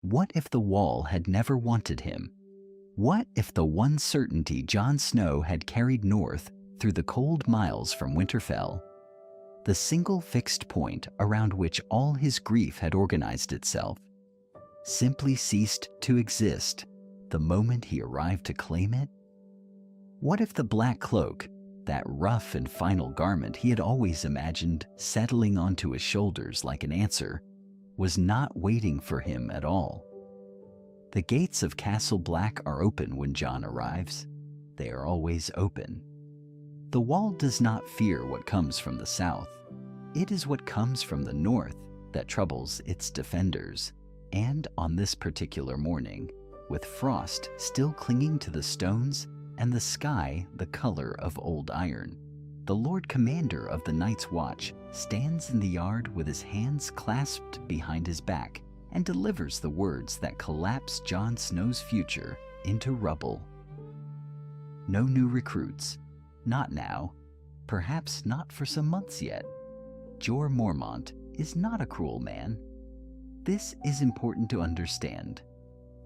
What if the wall had never wanted him? What if the one certainty Jon Snow had carried north through the cold miles from Winterfell, the single fixed point around which all his grief had organized itself, simply ceased to exist the moment he arrived to claim it? What if the black cloak, that rough and final garment he had always imagined settling onto his shoulders like an answer, was not waiting for him at all? The gates of Castle Black are open when Jon arrives. They are always open. The wall does not fear what comes from the south. It is what comes from the north that troubles its defenders. And on this particular morning, with frost still clinging to the stones and the sky the color of old iron, the Lord Commander of the Night's Watch stands in the yard with his hands clasped behind his back and delivers the words that collapse Jon Snow's future into rubble. No new recruits. Not now. Perhaps not for some months yet. Jorah Mormont is not a cruel man. This is important to understand.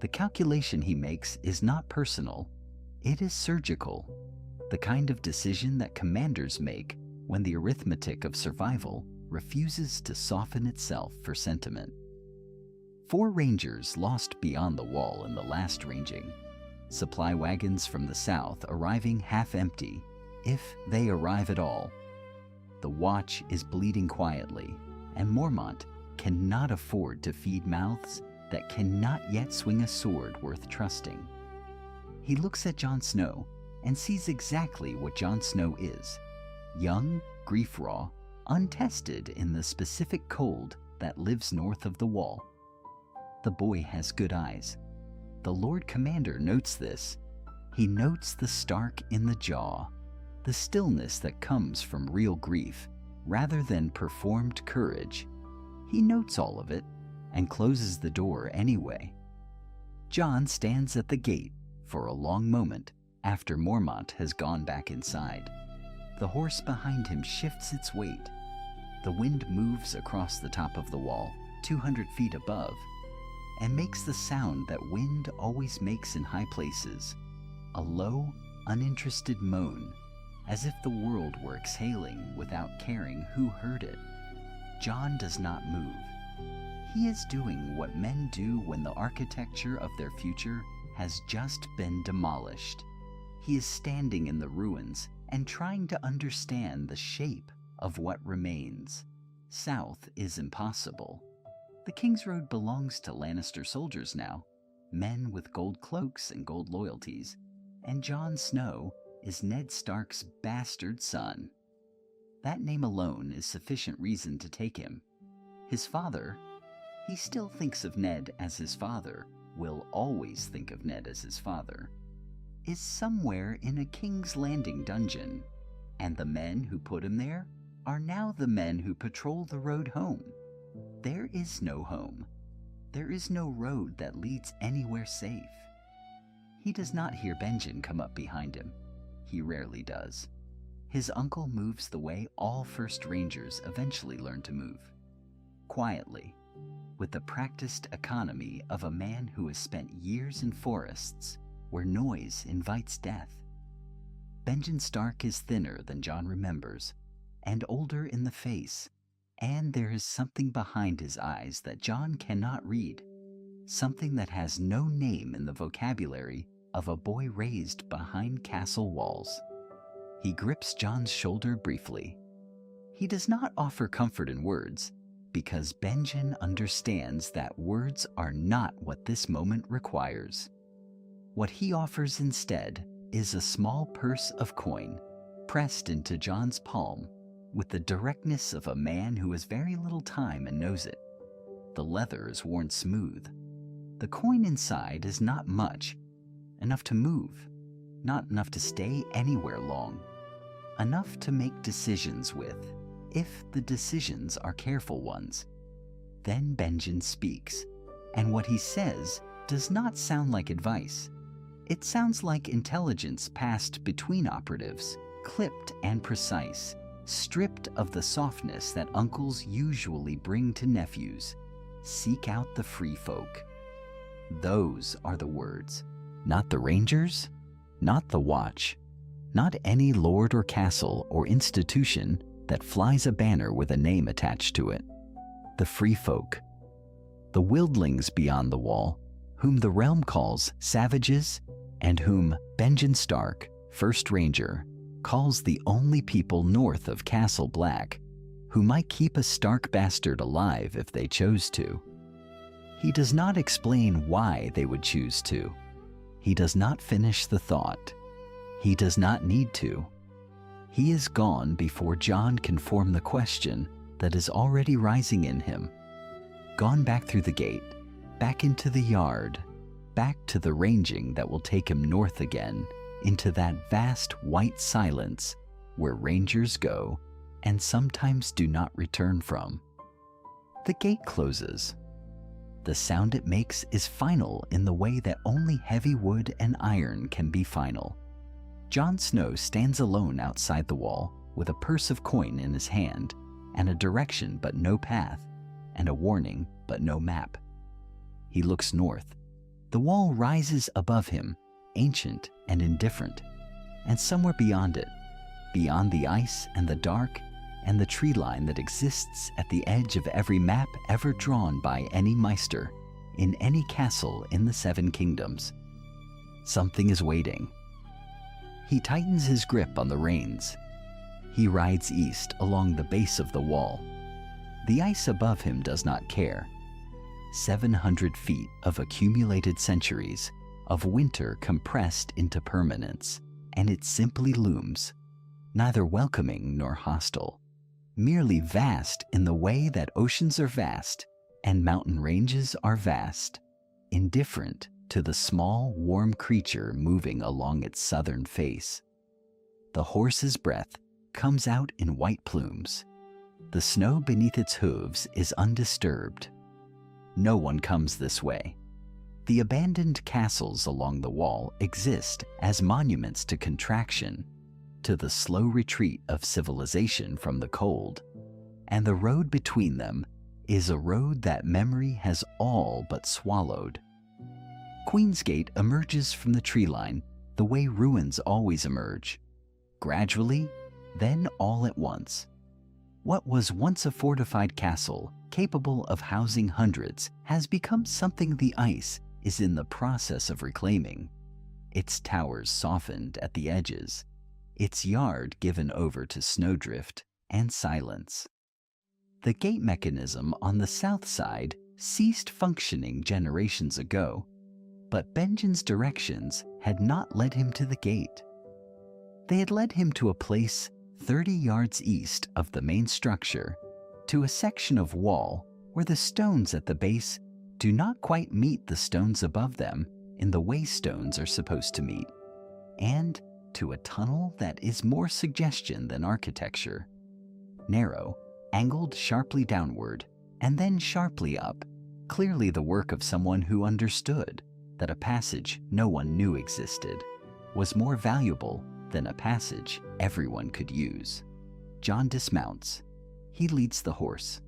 The calculation he makes is not personal. It is surgical. The kind of decision that commanders make when the arithmetic of survival refuses to soften itself for sentiment. 4 rangers lost beyond the wall in the last ranging. Supply wagons from the south arriving half empty, if they arrive at all. The watch is bleeding quietly, and Mormont cannot afford to feed mouths that cannot yet swing a sword worth trusting. He looks at Jon Snow and sees exactly what Jon Snow is: young, grief-raw, untested in the specific cold that lives north of the wall. The boy has good eyes. The Lord Commander notes this. He notes the stark in the jaw, the stillness that comes from real grief rather than performed courage. He notes all of it and closes the door anyway. Jon stands at the gate for a long moment after Mormont has gone back inside. The horse behind him shifts its weight. The wind moves across the top of the wall, 200 feet above, and makes the sound that wind always makes in high places, a low, uninterested moan, as if the world were exhaling without caring who heard it. Jon does not move. He is doing what men do when the architecture of their future has just been demolished. He is standing in the ruins and trying to understand the shape of what remains. South is impossible. The King's Road belongs to Lannister soldiers now, men with gold cloaks and gold loyalties, and Jon Snow is Ned Stark's bastard son. That name alone is sufficient reason to take him. His father, he still thinks of Ned as his father, will always think of Ned as his father, is somewhere in a King's Landing dungeon, and the men who put him there are now the men who patrol the road home. There is no home. There is no road that leads anywhere safe. He does not hear Benjen come up behind him. He rarely does. His uncle moves the way all First Rangers eventually learn to move. Quietly, with the practiced economy of a man who has spent years in forests where noise invites death. Benjen Stark is thinner than Jon remembers, and older in the face, and there is something behind his eyes that Jon cannot read, something that has no name in the vocabulary of a boy raised behind castle walls. He grips Jon's shoulder briefly. He does not offer comfort in words, because Benjen understands that words are not what this moment requires. What he offers instead is a small purse of coin pressed into Jon's palm with the directness of a man who has very little time and knows it. The leather is worn smooth. The coin inside is not much, enough to move, not enough to stay anywhere long, enough to make decisions with, if the decisions are careful ones. Then Benjen speaks, and what he says does not sound like advice. It sounds like intelligence passed between operatives, clipped and precise, stripped of the softness that uncles usually bring to nephews. Seek out the free folk. Those are the words. Not the Rangers, not the Watch, not any lord or castle or institution that flies a banner with a name attached to it. The free folk, the wildlings beyond the wall, whom the realm calls savages, and whom Benjen Stark, First Ranger, calls the only people north of Castle Black who might keep a Stark bastard alive if they chose to. He does not explain why they would choose to. He does not finish the thought. He does not need to. He is gone before Jon can form the question that is already rising in him. Gone back through the gate, back into the yard, back to the ranging that will take him north again, into that vast white silence where rangers go and sometimes do not return from. The gate closes. The sound it makes is final in the way that only heavy wood and iron can be final. Jon Snow stands alone outside the wall with a purse of coin in his hand and a direction but no path, and a warning but no map. He looks north. The wall rises above him, ancient and indifferent, and somewhere beyond it, beyond the ice and the dark and the tree line that exists at the edge of every map ever drawn by any Meister in any castle in the Seven Kingdoms. Something is waiting. He tightens his grip on the reins. He rides east along the base of the wall. The ice above him does not care. 700 feet of accumulated centuries of winter compressed into permanence, and it simply looms, neither welcoming nor hostile, merely vast in the way that oceans are vast and mountain ranges are vast, indifferent to the small, warm creature moving along its southern face. The horse's breath comes out in white plumes. The snow beneath its hooves is undisturbed. No one comes this way. The abandoned castles along the wall exist as monuments to contraction, to the slow retreat of civilization from the cold, and the road between them is a road that memory has all but swallowed. Queensgate emerges from the tree line the way ruins always emerge, gradually, then all at once. What was once a fortified castle capable of housing hundreds has become something the ice is in the process of reclaiming, its towers softened at the edges, its yard given over to snowdrift and silence. The gate mechanism on the south side ceased functioning generations ago, but Benjen's directions had not led him to the gate. They had led him to a place 30 yards east of the main structure, to a section of wall where the stones at the base do not quite meet the stones above them in the way stones are supposed to meet, and to a tunnel that is more suggestion than architecture. Narrow, angled sharply downward, and then sharply up, clearly the work of someone who understood that a passage no one knew existed was more valuable than a passage everyone could use. Jon dismounts. He leads the horse.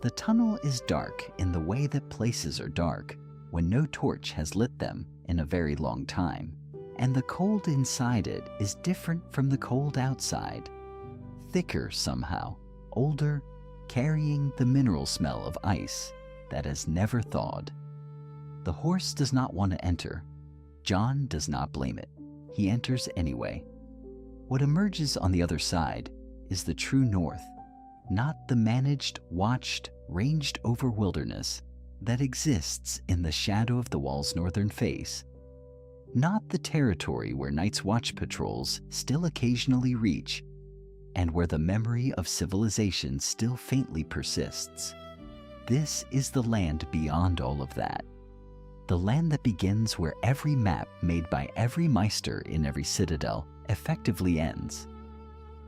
The tunnel is dark in the way that places are dark when no torch has lit them in a very long time, and the cold inside it is different from the cold outside. Thicker somehow, older, carrying the mineral smell of ice that has never thawed. The horse does not want to enter. Jon does not blame it. He enters anyway. What emerges on the other side is the true north, not the managed, watched, ranged over wilderness that exists in the shadow of the wall's northern face, not the territory where Night's Watch patrols still occasionally reach, and where the memory of civilization still faintly persists. This is the land beyond all of that. The land that begins where every map made by every Meister in every citadel effectively ends.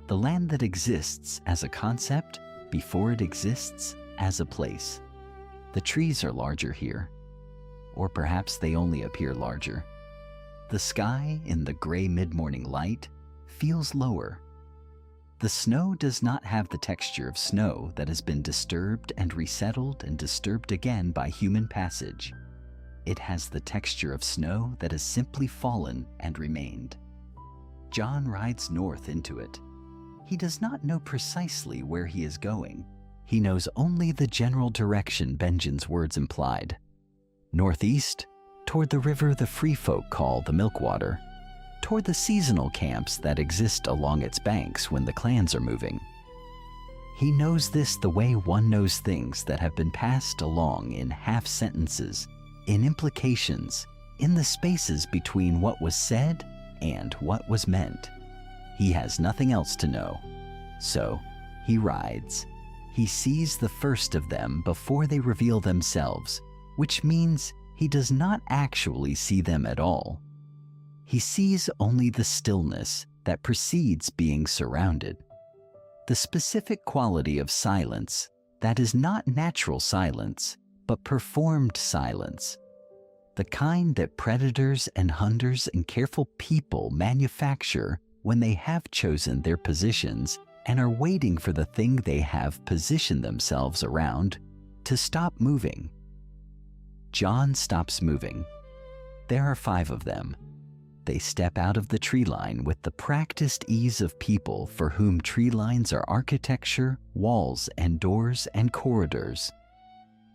The land that exists as a concept before it exists as a place. The trees are larger here, or perhaps they only appear larger. The sky in the gray mid-morning light feels lower. The snow does not have the texture of snow that has been disturbed and resettled and disturbed again by human passage. It has the texture of snow that has simply fallen and remained. Jon rides north into it. He does not know precisely where he is going. He knows only the general direction Benjen's words implied. Northeast, toward the river the free folk call the Milkwater, toward the seasonal camps that exist along its banks when the clans are moving. He knows this the way one knows things that have been passed along in half sentences, in implications, in the spaces between what was said and what was meant. He has nothing else to know. So he rides. He sees the first of them before they reveal themselves, which means he does not actually see them at all. He sees only the stillness that precedes being surrounded. The specific quality of silence that is not natural silence, but performed silence. The kind that predators and hunters and careful people manufacture when they have chosen their positions and are waiting for the thing they have positioned themselves around to stop moving. Jon stops moving. There are 5 of them. They step out of the tree line with the practiced ease of people for whom tree lines are architecture, walls and doors and corridors.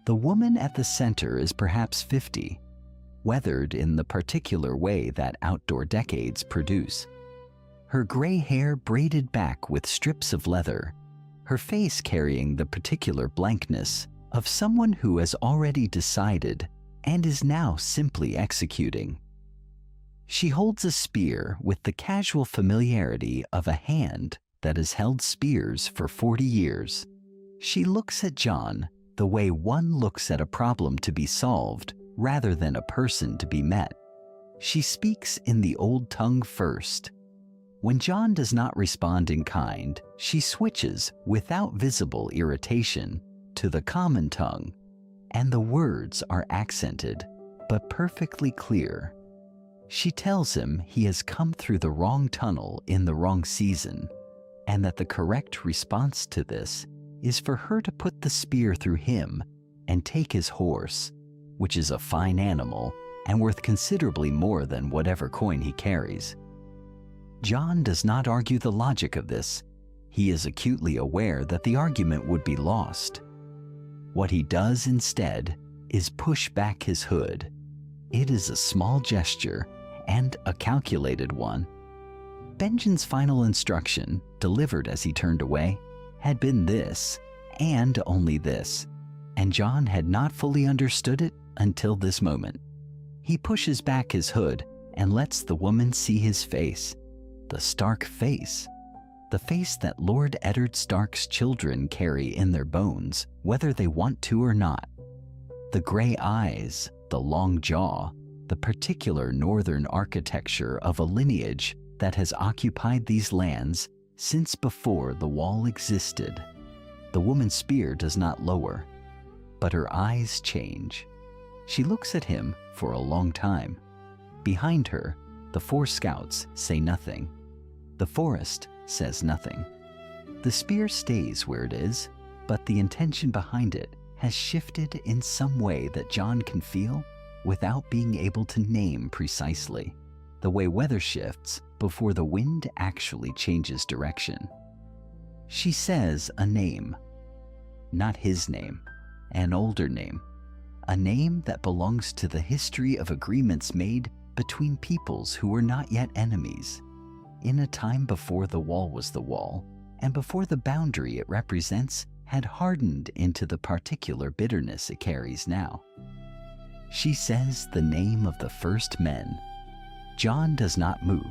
The woman at the center is perhaps 50, weathered in the particular way that outdoor decades produce. Her gray hair braided back with strips of leather, her face carrying the particular blankness of someone who has already decided and is now simply executing. She holds a spear with the casual familiarity of a hand that has held spears for 40 years. She looks at Jon the way one looks at a problem to be solved rather than a person to be met. She speaks in the old tongue first. When Jon does not respond in kind, she switches without visible irritation to the common tongue, and the words are accented but perfectly clear. She tells him he has come through the wrong tunnel in the wrong season, and that the correct response to this is for her to put the spear through him and take his horse, which is a fine animal and worth considerably more than whatever coin he carries. Jon does not argue the logic of this. He is acutely aware that the argument would be lost. What he does instead is push back his hood. It is a small gesture and a calculated one. Benjen's final instruction, delivered as he turned away, had been this, and only this, and Jon had not fully understood it until this moment. He pushes back his hood and lets the woman see his face, the Stark face, the face that Lord Eddard Stark's children carry in their bones, whether they want to or not. The gray eyes, the long jaw, the particular northern architecture of a lineage that has occupied these lands since before the wall existed. The woman's spear does not lower, but her eyes change. She looks at him for a long time. Behind her, the 4 scouts say nothing. The forest says nothing. The spear stays where it is, but the intention behind it has shifted in some way that Jon can feel without being able to name precisely, the way weather shifts before the wind actually changes direction. She says a name, not his name, an older name, a name that belongs to the history of agreements made between peoples who were not yet enemies, in a time before the wall was the wall, and before the boundary it represents had hardened into the particular bitterness it carries now. She says the name of the first men. Jon does not move.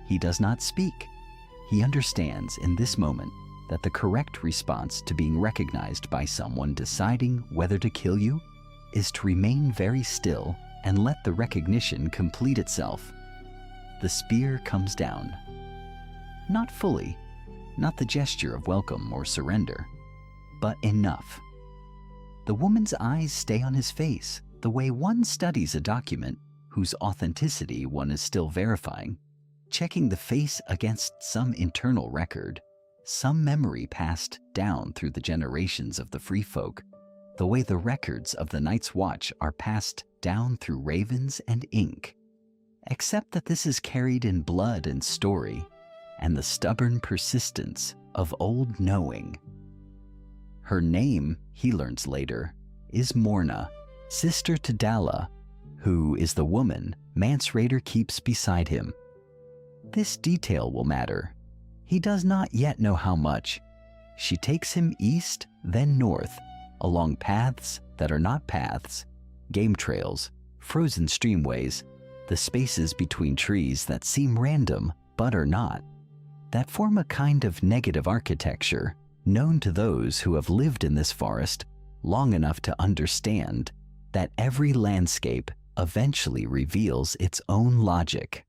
He does not speak. He understands in this moment that the correct response to being recognized by someone deciding whether to kill you is to remain very still and let the recognition complete itself. The spear comes down. Not fully, not the gesture of welcome or surrender, but enough. The woman's eyes stay on his face, the way one studies a document whose authenticity one is still verifying, checking the face against some internal record, some memory passed down through the generations of the free folk, the way the records of the Night's Watch are passed down through ravens and ink, except that this is carried in blood and story, and the stubborn persistence of old knowing. Her name, he learns later, is Morna, sister to Dalla, who is the woman Mance Rayder keeps beside him. This detail will matter. He does not yet know how much. She takes him east, then north, along paths that are not paths, game trails, frozen streamways, the spaces between trees that seem random but are not, that form a kind of negative architecture known to those who have lived in this forest long enough to understand that every landscape eventually reveals its own logic.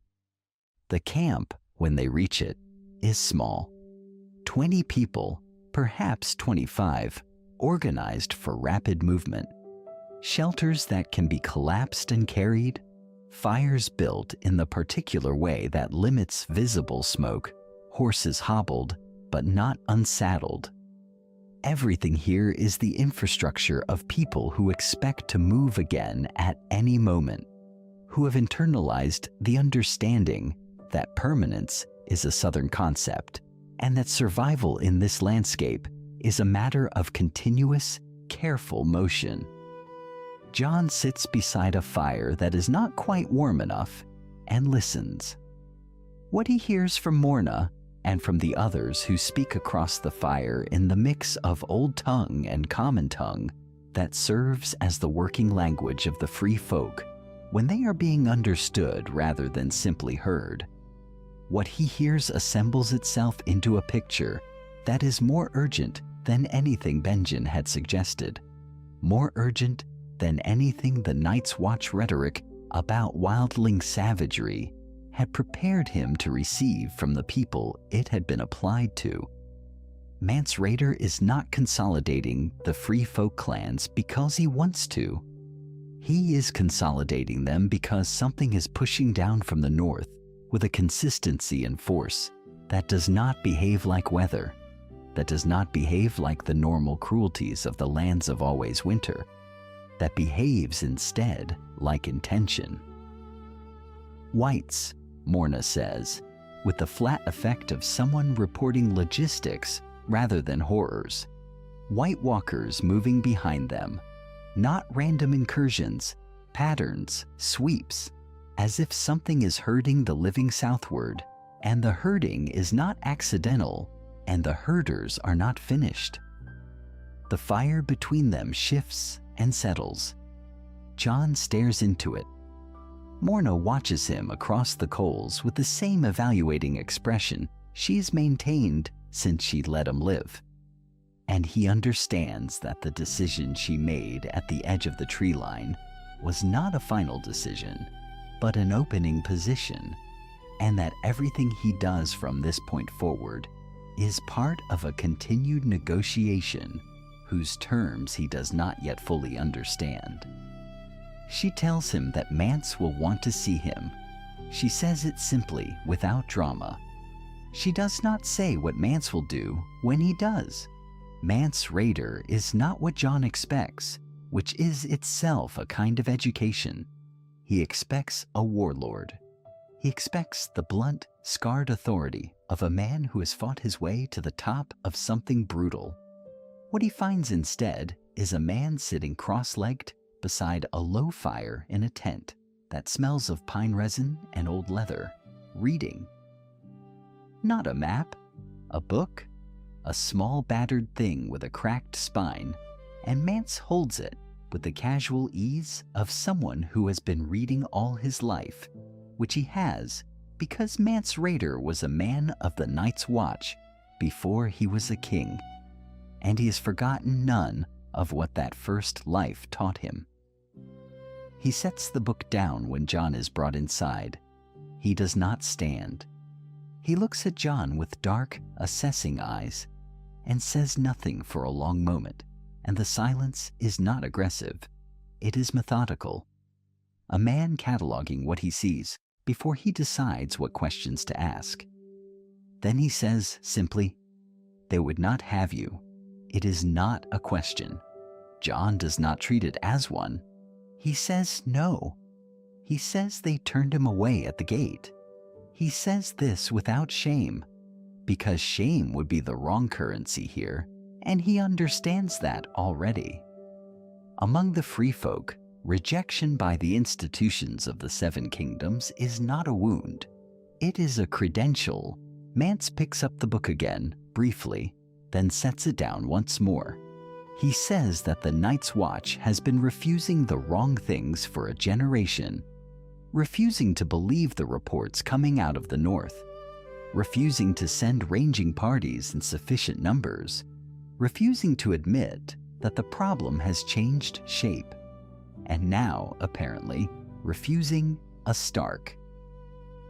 The camp, when they reach it, is small. 20 people, perhaps 25, organized for rapid movement. Shelters that can be collapsed and carried, fires built in the particular way that limits visible smoke, horses hobbled but not unsaddled. Everything here is the infrastructure of people who expect to move again at any moment, who have internalized the understanding that permanence is a Southern concept, and that survival in this landscape is a matter of continuous, careful motion. Jon sits beside a fire that is not quite warm enough and listens. What he hears from Morna and from the others who speak across the fire in the mix of old tongue and common tongue that serves as the working language of the free folk when they are being understood rather than simply heard. What he hears assembles itself into a picture that is more urgent than anything Benjen had suggested, more urgent than anything the Night's Watch rhetoric about wildling savagery had prepared him to receive from the people it had been applied to. Mance Rayder is not consolidating the free folk clans because he wants to. He is consolidating them because something is pushing down from the north with a consistency and force that does not behave like weather, that does not behave like the normal cruelties of the lands of always winter, that behaves instead like intention. Whites, Morna says, with the flat effect of someone reporting logistics rather than horrors. White walkers moving behind them, not random incursions, patterns, sweeps, as if something is herding the living southward, and the herding is not accidental, and the herders are not finished. The fire between them shifts and settles. Jon stares into it. Morna watches him across the coals with the same evaluating expression she's maintained since she let him live. And he understands that the decision she made at the edge of the tree line was not a final decision, but an opening position, and that everything he does from this point forward is part of a continued negotiation whose terms he does not yet fully understand. She tells him that Mance will want to see him. She says it simply, without drama. She does not say what Mance will do when he does. Mance Rayder is not what Jon expects, which is itself a kind of education. He expects a warlord. He expects the blunt, scarred authority of a man who has fought his way to the top of something brutal. What he finds instead is a man sitting cross-legged beside a low fire in a tent that smells of pine resin and old leather, reading. Not a map, a book, a small battered thing with a cracked spine, and Mance holds it with the casual ease of someone who has been reading all his life, which he has because Mance Rayder was a man of the Night's Watch before he was a king, and he has forgotten none of what that first life taught him. He sets the book down when Jon is brought inside. He does not stand. He looks at Jon with dark, assessing eyes and says nothing for a long moment, and the silence is not aggressive. It is methodical. A man cataloging what he sees before he decides what questions to ask. Then he says simply, "They would not have you." It is not a question. Jon does not treat it as one. He says no. He says they turned him away at the gate. He says this without shame, because shame would be the wrong currency here, and he understands that already. Among the free folk, rejection by the institutions of the Seven Kingdoms is not a wound. It is a credential. Mance picks up the book again, briefly, then sets it down once more. He says that the Night's Watch has been refusing the wrong things for a generation, refusing to believe the reports coming out of the north, refusing to send ranging parties in sufficient numbers, refusing to admit that the problem has changed shape, and now, apparently, refusing a Stark.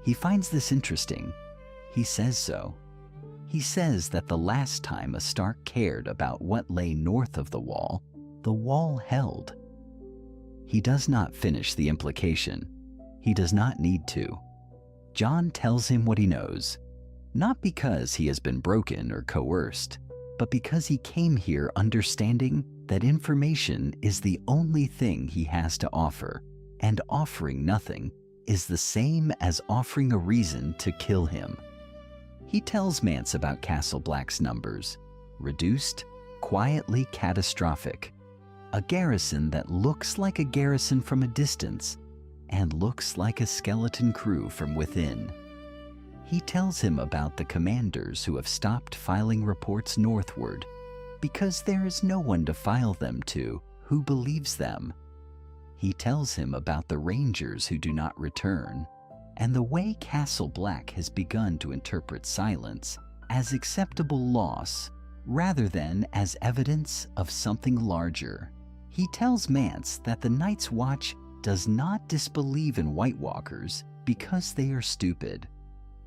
He finds this interesting. He says so. He says that the last time a Stark cared about what lay north of the wall held. He does not finish the implication. He does not need to. Jon tells him what he knows, not because he has been broken or coerced, but because he came here understanding that information is the only thing he has to offer, and offering nothing is the same as offering a reason to kill him. He tells Mance about Castle Black's numbers, reduced, quietly catastrophic, a garrison that looks like a garrison from a distance and looks like a skeleton crew from within. He tells him about the commanders who have stopped filing reports northward because there is no one to file them to who believes them. He tells him about the rangers who do not return, and the way Castle Black has begun to interpret silence as acceptable loss rather than as evidence of something larger. He tells Mance that the Night's Watch does not disbelieve in White Walkers because they are stupid.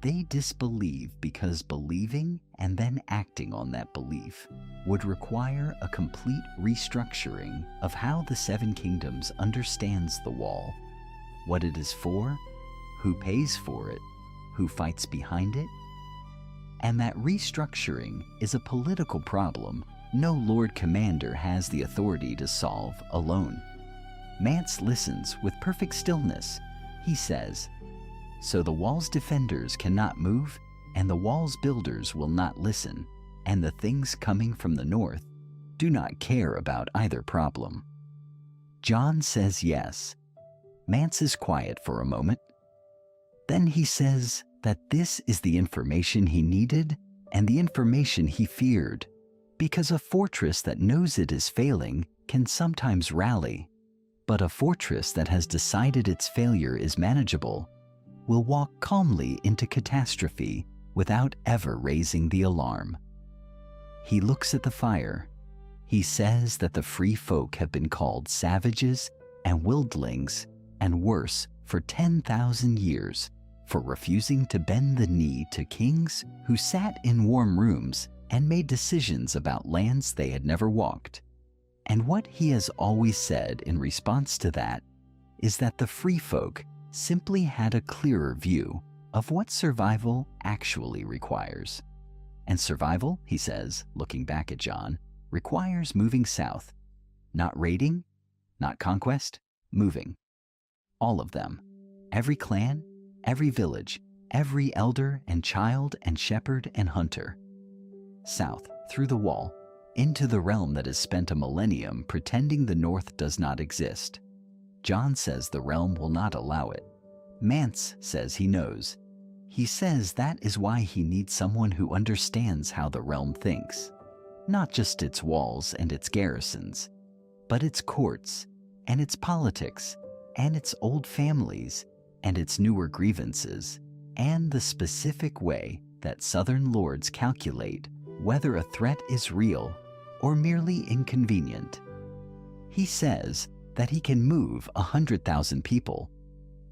They disbelieve because believing and then acting on that belief would require a complete restructuring of how the Seven Kingdoms understands the wall, what it is for, who pays for it, who fights behind it. And that restructuring is a political problem no Lord Commander has the authority to solve alone. Mance listens with perfect stillness. He says, "So the wall's defenders cannot move, and the wall's builders will not listen, and the things coming from the north do not care about either problem." Jon says yes. Mance is quiet for a moment. Then he says that this is the information he needed and the information he feared, because a fortress that knows it is failing can sometimes rally, but a fortress that has decided its failure is manageable will walk calmly into catastrophe without ever raising the alarm. He looks at the fire. He says that the free folk have been called savages and wildlings and worse for 10,000 years for refusing to bend the knee to kings who sat in warm rooms and made decisions about lands they had never walked. And what he has always said in response to that is that the free folk simply had a clearer view of what survival actually requires. And survival, he says, looking back at Jon, requires moving south. Not raiding, not conquest, moving. All of them. Every clan, every village, every elder and child and shepherd and hunter. South, through the wall, into the realm that has spent a millennium pretending the north does not exist. Jon says the realm will not allow it. Mance says he knows. He says that is why he needs someone who understands how the realm thinks. Not just its walls and its garrisons, but its courts and its politics and its old families and its newer grievances and the specific way that southern lords calculate whether a threat is real or merely inconvenient. He says that he can move 100,000 people,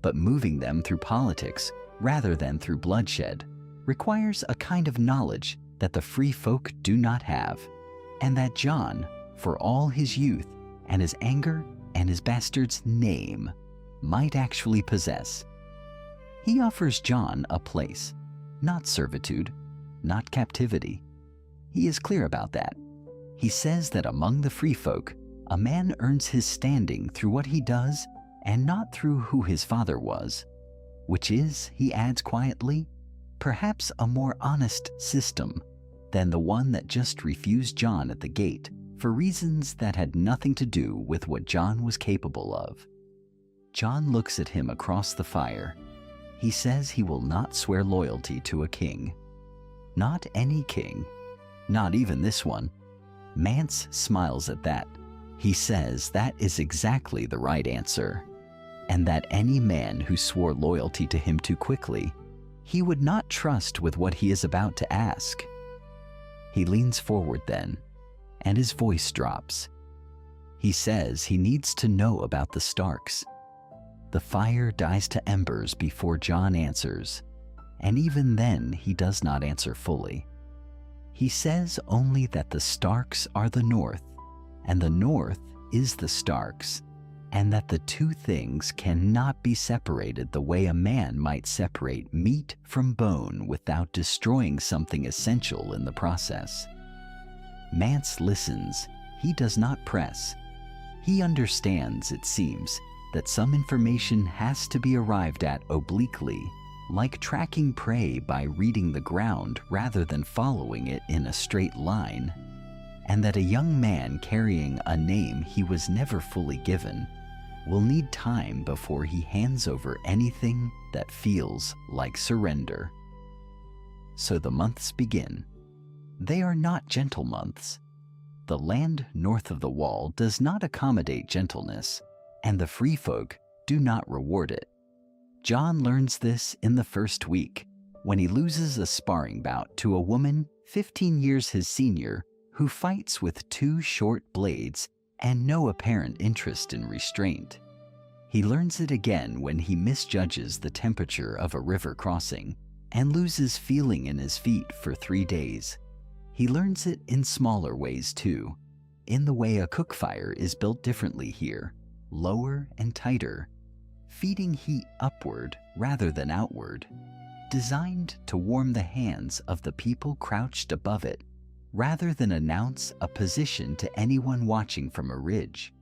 but moving them through politics rather than through bloodshed requires a kind of knowledge that the free folk do not have, and that Jon, for all his youth and his anger and his bastard's name, might actually possess. He offers Jon a place, not servitude, not captivity. He is clear about that. He says that among the free folk, a man earns his standing through what he does and not through who his father was, which is, he adds quietly, perhaps a more honest system than the one that just refused Jon at the gate for reasons that had nothing to do with what Jon was capable of. Jon looks at him across the fire. He says he will not swear loyalty to a king. Not any king. Not even this one. Mance smiles at that. He says that is exactly the right answer, and that any man who swore loyalty to him too quickly, he would not trust with what he is about to ask. He leans forward then, and his voice drops. He says he needs to know about the Starks. The fire dies to embers before Jon answers, and even then he does not answer fully. He says only that the Starks are the North, and the North is the Starks, and that the two things cannot be separated the way a man might separate meat from bone without destroying something essential in the process. Mance listens. He does not press. He understands, it seems, that some information has to be arrived at obliquely, like tracking prey by reading the ground rather than following it in a straight line, and that a young man carrying a name he was never fully given will need time before he hands over anything that feels like surrender. So the months begin. They are not gentle months. The land north of the wall does not accommodate gentleness, and the free folk do not reward it. Jon learns this in the first week, when he loses a sparring bout to a woman 15 years his senior who fights with 2 short blades and no apparent interest in restraint. He learns it again when he misjudges the temperature of a river crossing and loses feeling in his feet for 3 days. He learns it in smaller ways too, in the way a cook fire is built differently here, lower and tighter, feeding heat upward rather than outward, designed to warm the hands of the people crouched above it, rather than announce a position to anyone watching from a ridge.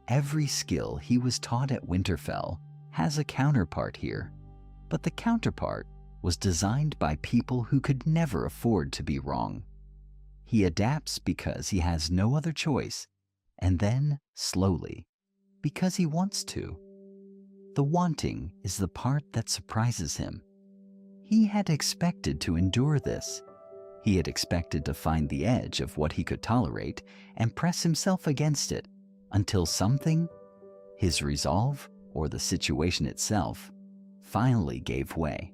Every skill he was taught at Winterfell has a counterpart here, but the counterpart was designed by people who could never afford to be wrong. He adapts because he has no other choice, and then, slowly, because he wants to. The wanting is the part that surprises him. He had expected to endure this. He had expected to find the edge of what he could tolerate and press himself against it until something, his resolve or the situation itself, finally gave way.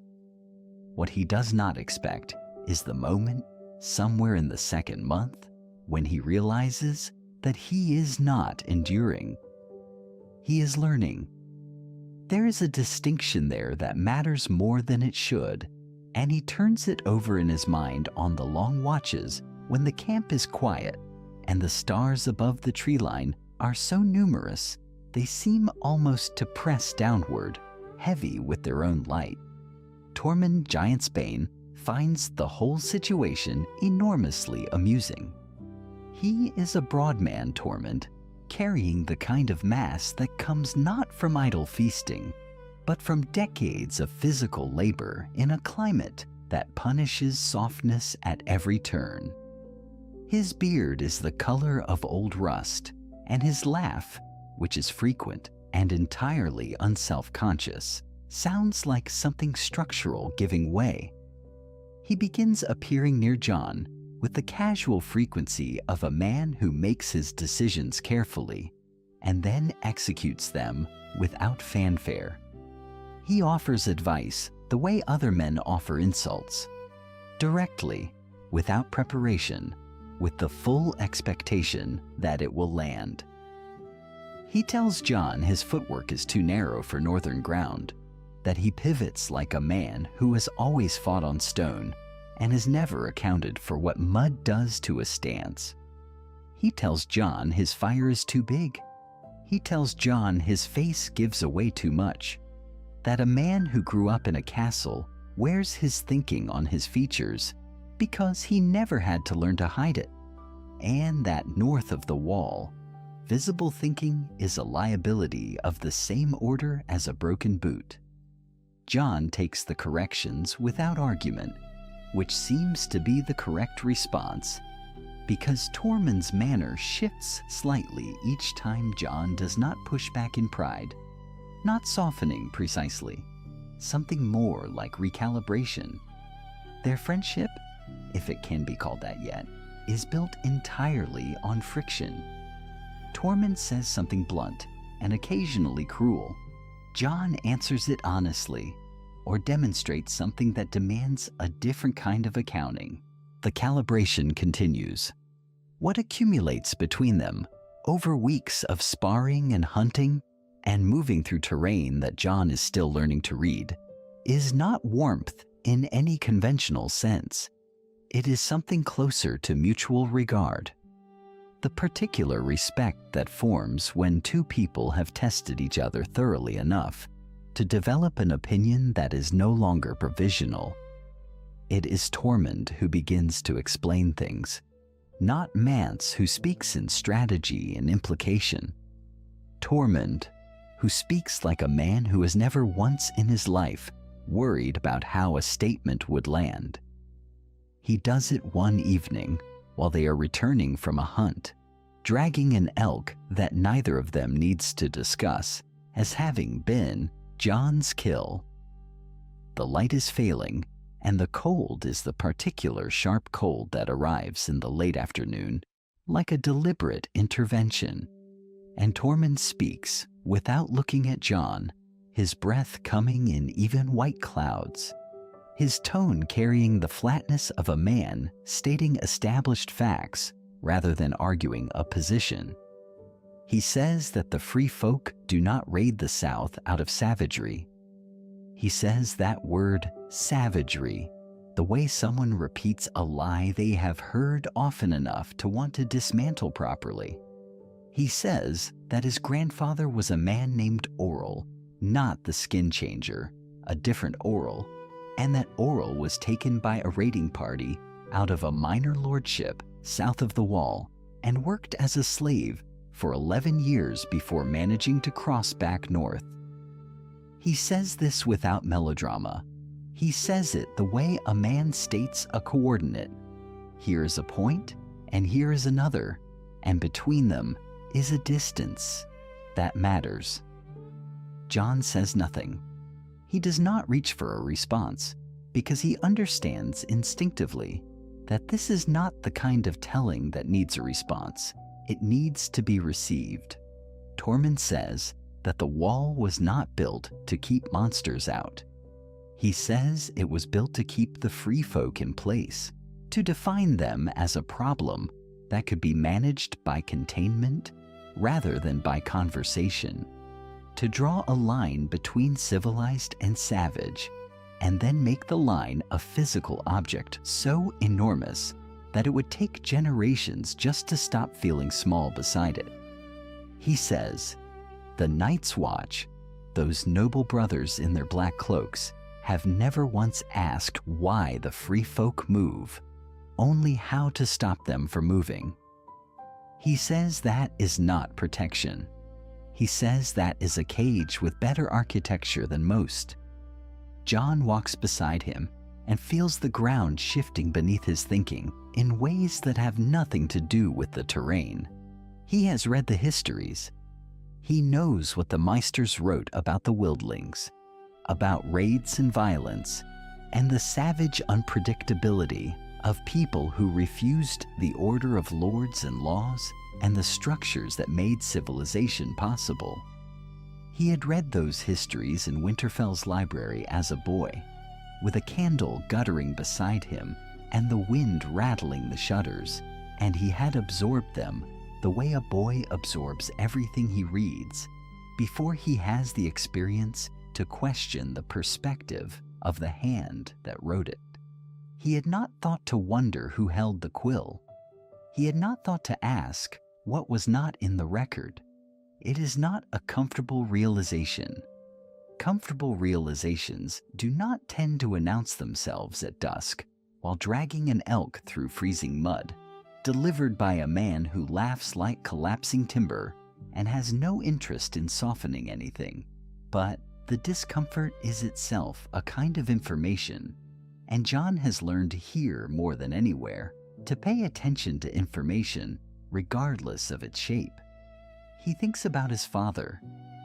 What he does not expect is the moment, somewhere in the second month, when he realizes that he is not enduring. He is learning. There is a distinction there that matters more than it should, and he turns it over in his mind on the long watches when the camp is quiet and the stars above the tree line are so numerous they seem almost to press downward, heavy with their own light. Tormund Giantsbane finds the whole situation enormously amusing. He is a broad man, Tormund, carrying the kind of mass that comes not from idle feasting, but from decades of physical labor in a climate that punishes softness at every turn. His beard is the color of old rust, and his laugh, which is frequent and entirely unself-conscious, sounds like something structural giving way. He begins appearing near Jon with the casual frequency of a man who makes his decisions carefully and then executes them without fanfare. He offers advice the way other men offer insults, directly, without preparation, with the full expectation that it will land. He tells Jon his footwork is too narrow for northern ground, that he pivots like a man who has always fought on stone and has never accounted for what mud does to a stance. He tells Jon his fire is too big. He tells Jon his face gives away too much, that a man who grew up in a castle wears his thinking on his features because he never had to learn to hide it, and that north of the wall, visible thinking is a liability of the same order as a broken boot. Jon takes the corrections without argument, which seems to be the correct response, because Tormund's manner shifts slightly each time Jon does not push back in pride, not softening precisely, something more like recalibration. Their friendship, if it can be called that yet, is built entirely on friction. Tormund says something blunt and occasionally cruel. Jon answers it honestly, or demonstrates something that demands a different kind of accounting. The calibration continues. What accumulates between them over weeks of sparring and hunting and moving through terrain that Jon is still learning to read is not warmth in any conventional sense. It is something closer to mutual regard. The particular respect that forms when two people have tested each other thoroughly enough to develop an opinion that is no longer provisional. It is Tormund who begins to explain things, not Mance who speaks in strategy and implication. Tormund, who speaks like a man who has never once in his life worried about how a statement would land. He does it one evening while they are returning from a hunt, dragging an elk that neither of them needs to discuss as having been Jon's kill. The light is failing, and the cold is the particular sharp cold that arrives in the late afternoon, like a deliberate intervention. And Tormund speaks without looking at Jon, his breath coming in even white clouds, his tone carrying the flatness of a man stating established facts rather than arguing a position. He says that the free folk do not raid the South out of savagery. He says that word, savagery, the way someone repeats a lie they have heard often enough to want to dismantle properly. He says that his grandfather was a man named Oral, not the skin changer, a different Oral, and that Oral was taken by a raiding party out of a minor lordship south of the Wall and worked as a slave for 11 years before managing to cross back north. He says this without melodrama. He says it the way a man states a coordinate. Here is a point, and here is another, and between them is a distance that matters. Jon says nothing. He does not reach for a response because he understands instinctively that this is not the kind of telling that needs a response. It needs to be received. Tormund says that the wall was not built to keep monsters out. He says it was built to keep the free folk in place, to define them as a problem that could be managed by containment rather than by conversation, to draw a line between civilized and savage, and then make the line a physical object so enormous that it would take generations just to stop feeling small beside it. He says, the Night's Watch, those noble brothers in their black cloaks, have never once asked why the free folk move, only how to stop them from moving. He says that is not protection. He says that is a cage with better architecture than most. Jon walks beside him and feels the ground shifting beneath his thinking in ways that have nothing to do with the terrain. He has read the histories. He knows what the Meisters wrote about the wildlings, about raids and violence, and the savage unpredictability of people who refused the order of lords and laws and the structures that made civilization possible. He had read those histories in Winterfell's library as a boy, with a candle guttering beside him and the wind rattling the shutters, and he had absorbed them the way a boy absorbs everything he reads before he has the experience to question the perspective of the hand that wrote it. He had not thought to wonder who held the quill. He had not thought to ask what was not in the record. It is not a comfortable realization. Comfortable realizations do not tend to announce themselves at dusk while dragging an elk through freezing mud, delivered by a man who laughs like collapsing timber and has no interest in softening anything. But the discomfort is itself a kind of information, and Jon has learned here more than anywhere to pay attention to information regardless of its shape. He thinks about his father.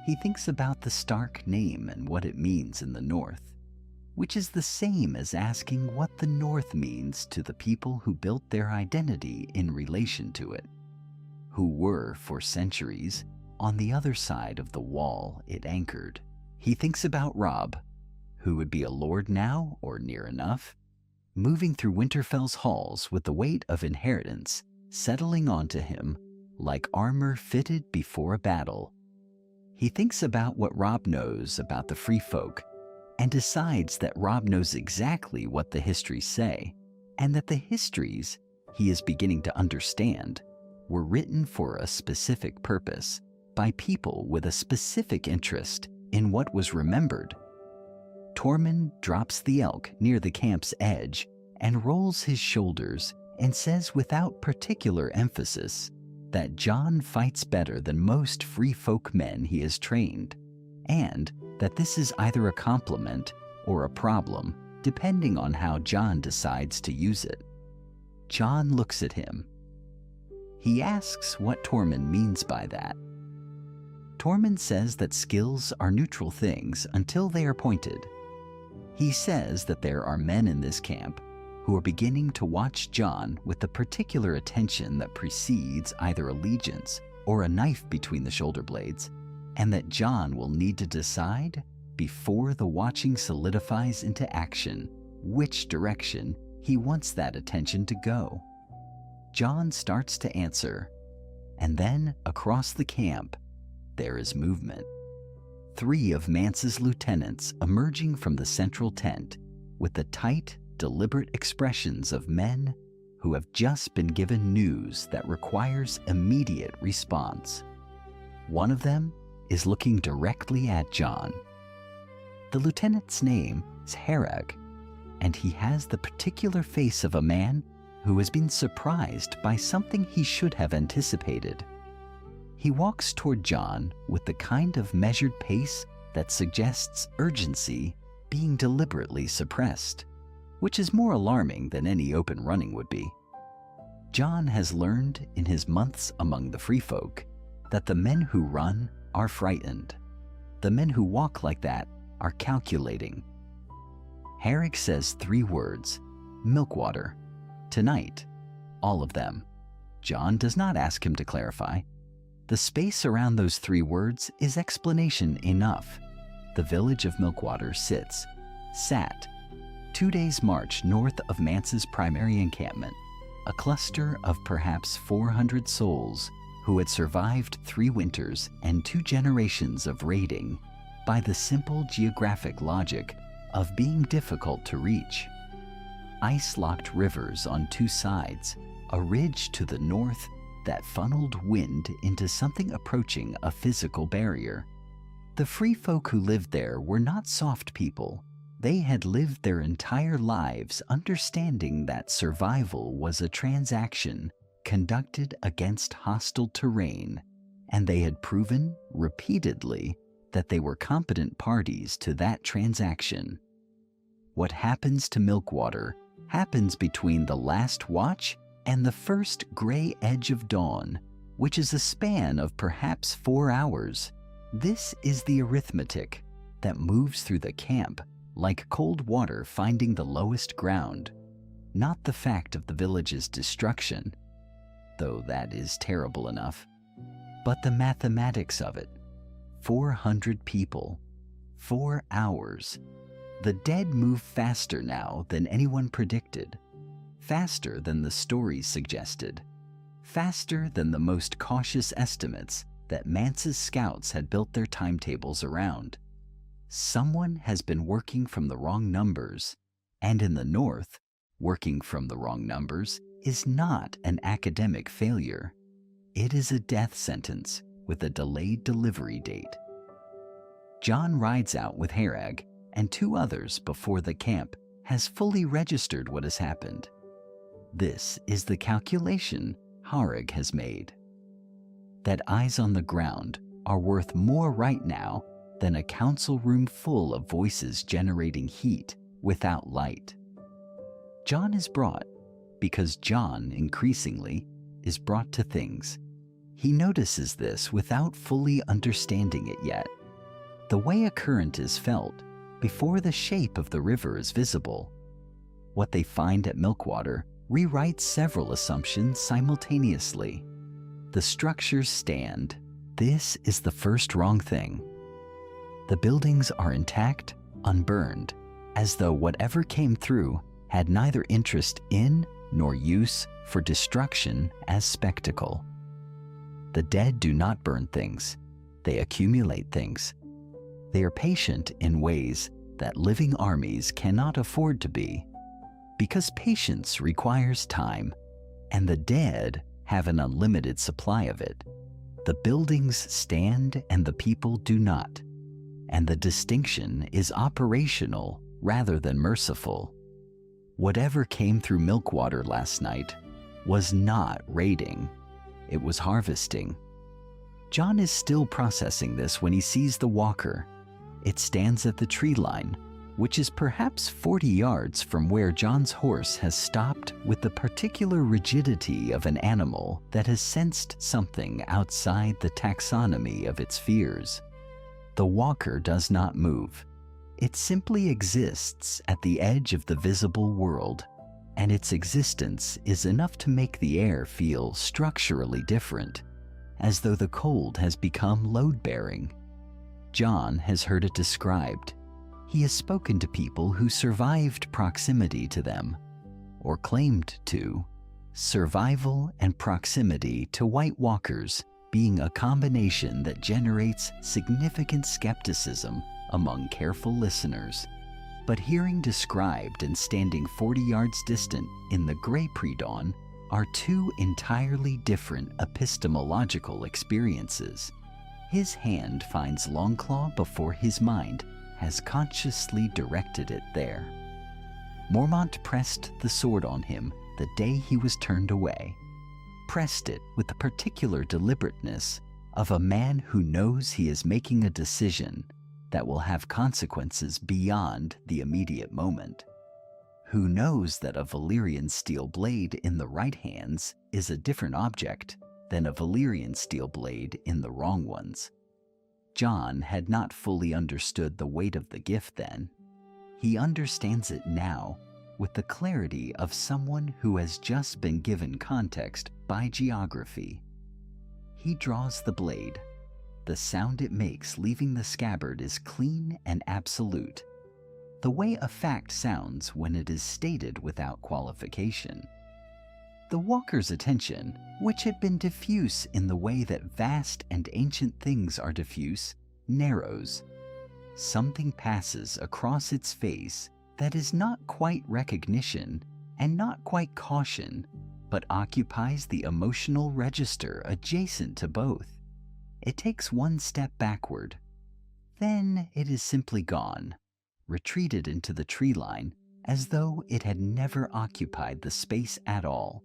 He thinks about the Stark name and what it means in the North, which is the same as asking what the North means to the people who built their identity in relation to it, who were, for centuries, on the other side of the wall it anchored. He thinks about Robb, who would be a lord now, or near enough, moving through Winterfell's halls with the weight of inheritance settling onto him like armor fitted before a battle. He thinks about what Robb knows about the Free Folk and decides that Robb knows exactly what the histories say, and that the histories he is beginning to understand were written for a specific purpose by people with a specific interest in what was remembered. Tormund drops the elk near the camp's edge and rolls his shoulders and says without particular emphasis that Jon fights better than most free folk men he has trained, and that this is either a compliment or a problem, depending on how Jon decides to use it. Jon looks at him. He asks what Tormund means by that. Tormund says that skills are neutral things until they are pointed. He says that there are men in this camp who are beginning to watch Jon with the particular attention that precedes either allegiance or a knife between the shoulder blades, and that Jon will need to decide, before the watching solidifies into action, which direction he wants that attention to go. Jon starts to answer, and then across the camp, there is movement. 3 of Mance's lieutenants emerging from the central tent with the tight, deliberate expressions of men who have just been given news that requires immediate response. One of them is looking directly at Jon. The lieutenant's name is Harag, and he has the particular face of a man who has been surprised by something he should have anticipated. He walks toward Jon with the kind of measured pace that suggests urgency being deliberately suppressed, which is more alarming than any open running would be. Jon has learned in his months among the Free Folk that the men who run are frightened. The men who walk like that are calculating. Harag says 3 words, milkwater, tonight, all of them. Jon does not ask him to clarify. The space around those 3 words is explanation enough. The village of Milkwater sat 2 days' march north of Mance's primary encampment, a cluster of perhaps 400 souls who had survived 3 winters and 2 generations of raiding by the simple geographic logic of being difficult to reach. Ice-locked rivers on 2 sides, a ridge to the north that funneled wind into something approaching a physical barrier. The Free Folk who lived there were not soft people. They had lived their entire lives understanding that survival was a transaction conducted against hostile terrain, and they had proven repeatedly that they were competent parties to that transaction. What happens to Milkwater happens between the last watch and the first gray edge of dawn, which is a span of perhaps 4 hours. This is the arithmetic that moves through the camp like cold water finding the lowest ground, not the fact of the village's destruction, though that is terrible enough, but the mathematics of it. 400 people, 4 hours. The dead move faster now than anyone predicted, faster than the stories suggested, faster than the most cautious estimates that Mance's scouts had built their timetables around. Someone has been working from the wrong numbers, and in the North, working from the wrong numbers is not an academic failure. It is a death sentence with a delayed delivery date. Jon rides out with Harag and 2 others before the camp has fully registered what has happened. This is the calculation Harrig has made. That eyes on the ground are worth more right now than a council room full of voices generating heat without light. Jon is brought because Jon, increasingly, is brought to things. He notices this without fully understanding it yet. The way a current is felt before the shape of the river is visible. What they find at Milkwater rewrites several assumptions simultaneously. The structures stand. This is the first wrong thing. The buildings are intact, unburned, as though whatever came through had neither interest in nor use for destruction as spectacle. The dead do not burn things. They accumulate things. They are patient in ways that living armies cannot afford to be, because patience requires time, and the dead have an unlimited supply of it. The buildings stand and the people do not, and the distinction is operational rather than merciful. Whatever came through Milkwater last night was not raiding, it was harvesting. Jon is still processing this when he sees the walker. It stands at the tree line, which is perhaps 40 yards from where Jon's horse has stopped, with the particular rigidity of an animal that has sensed something outside the taxonomy of its fears. The walker does not move. It simply exists at the edge of the visible world, and its existence is enough to make the air feel structurally different, as though the cold has become load-bearing. Jon has heard it described. He has spoken to people who survived proximity to them, or claimed to. Survival and proximity to White Walkers being a combination that generates significant skepticism among careful listeners. But hearing described and standing 40 yards distant in the gray pre-dawn are two entirely different epistemological experiences. His hand finds Longclaw before his mind has consciously directed it there. Mormont pressed the sword on him the day he was turned away, pressed it with the particular deliberateness of a man who knows he is making a decision that will have consequences beyond the immediate moment, who knows that a Valyrian steel blade in the right hands is a different object than a Valyrian steel blade in the wrong ones. Jon had not fully understood the weight of the gift then. He understands it now with the clarity of someone who has just been given context by geography. He draws the blade. The sound it makes leaving the scabbard is clean and absolute, the way a fact sounds when it is stated without qualification. The walker's attention, which had been diffuse in the way that vast and ancient things are diffuse, narrows. Something passes across its face that is not quite recognition and not quite caution, but occupies the emotional register adjacent to both. It takes one step backward. Then it is simply gone, retreated into the tree line as though it had never occupied the space at all,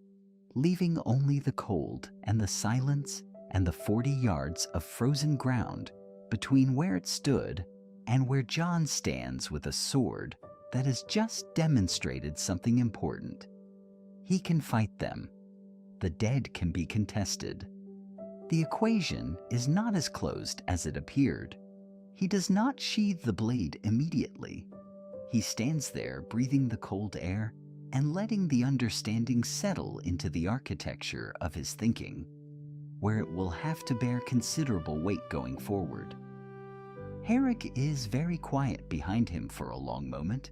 leaving only the cold and the silence and the 40 yards of frozen ground between where it stood and where Jon stands with a sword that has just demonstrated something important. He can fight them. The dead can be contested. The equation is not as closed as it appeared. He does not sheathe the blade immediately. He stands there breathing the cold air and letting the understanding settle into the architecture of his thinking, where it will have to bear considerable weight going forward. Herrick is very quiet behind him for a long moment.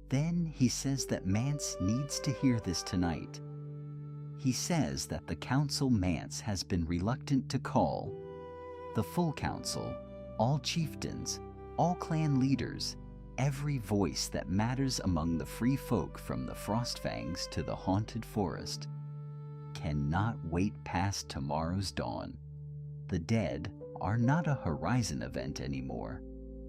Then he says that Mance needs to hear this tonight. He says that the council Mance has been reluctant to call. The full council, all chieftains, all clan leaders, every voice that matters among the free folk from the Frostfangs to the haunted forest, cannot wait past tomorrow's dawn. The dead are not a horizon event anymore.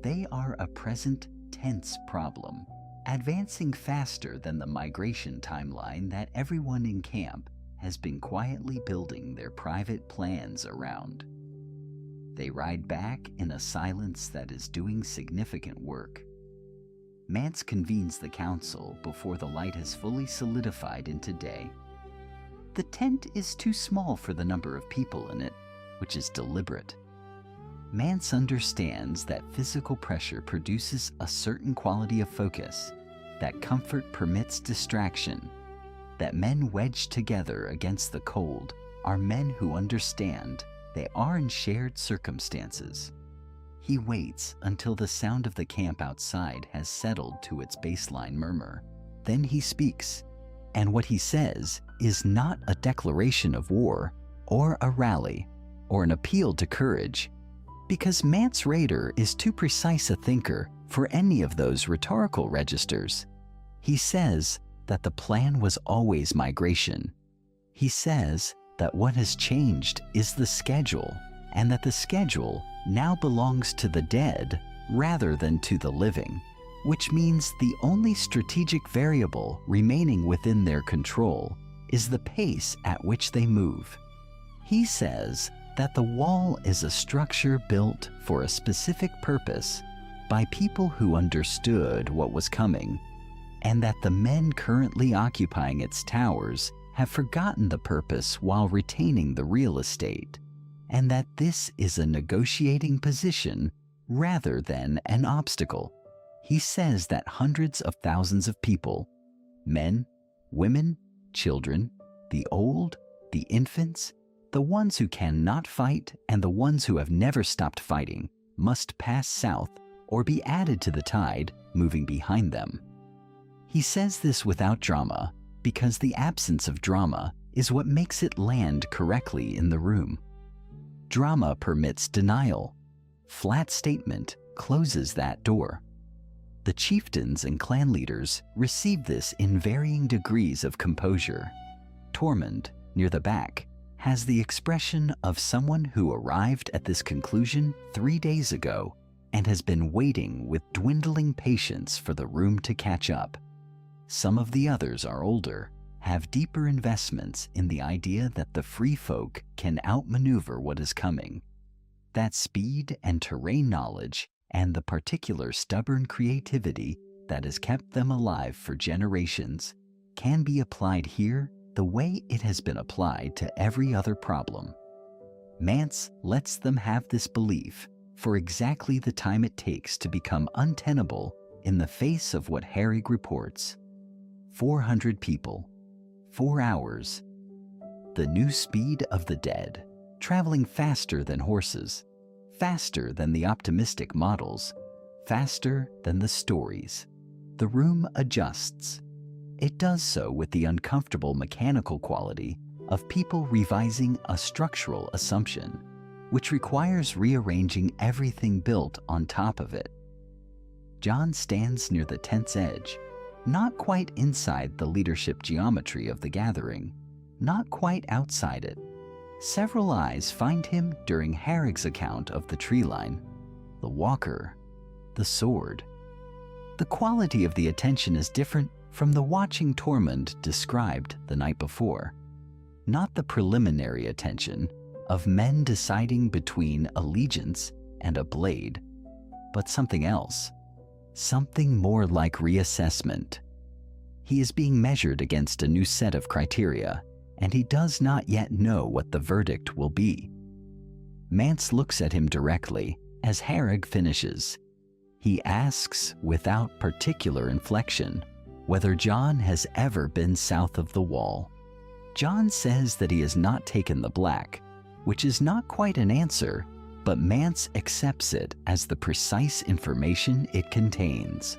They are a present tense problem, advancing faster than the migration timeline that everyone in camp has been quietly building their private plans around. They ride back in a silence that is doing significant work. Mance convenes the council before the light has fully solidified into day. The tent is too small for the number of people in it, which is deliberate. Mance understands that physical pressure produces a certain quality of focus, that comfort permits distraction, that men wedged together against the cold are men who understand they are in shared circumstances. He waits until the sound of the camp outside has settled to its baseline murmur. Then he speaks, and what he says is not a declaration of war or a rally or an appeal to courage, because Mance Rayder is too precise a thinker for any of those rhetorical registers. He says that the plan was always migration. He says that what has changed is the schedule, and that the schedule now belongs to the dead rather than to the living, which means the only strategic variable remaining within their control is the pace at which they move. He says that the wall is a structure built for a specific purpose by people who understood what was coming, and that the men currently occupying its towers have forgotten the purpose while retaining the real estate, and that this is a negotiating position rather than an obstacle. He says that hundreds of thousands of people, men, women, children, the old, the infants, the ones who cannot fight and the ones who have never stopped fighting, must pass south or be added to the tide moving behind them. He says this without drama, because the absence of drama is what makes it land correctly in the room. Drama permits denial. Flat statement closes that door. The chieftains and clan leaders receive this in varying degrees of composure. Tormund, near the back, has the expression of someone who arrived at this conclusion 3 days ago and has been waiting with dwindling patience for the room to catch up. Some of the others are older, have deeper investments in the idea that the free folk can outmaneuver what is coming. That speed and terrain knowledge and the particular stubborn creativity that has kept them alive for generations can be applied here the way it has been applied to every other problem. Mance lets them have this belief for exactly the time it takes to become untenable in the face of what Herrig reports. 400 people, 4 hours. The new speed of the dead, traveling faster than horses, faster than the optimistic models, faster than the stories. The room adjusts. It does so with the uncomfortable mechanical quality of people revising a structural assumption, which requires rearranging everything built on top of it. Jon stands near the tent's edge, not quite inside the leadership geometry of the gathering, not quite outside it. Several eyes find him during Herrig's account of the tree line, the walker, the sword. The quality of the attention is different from the watching Tormund described the night before. Not the preliminary attention of men deciding between allegiance and a blade, but something else. Something more like reassessment. He is being measured against a new set of criteria, and he does not yet know what the verdict will be. Mance looks at him directly as Herrig finishes. He asks, without particular inflection, whether Jon has ever been south of the wall. Jon says that he has not taken the black, which is not quite an answer, but Mance accepts it as the precise information it contains.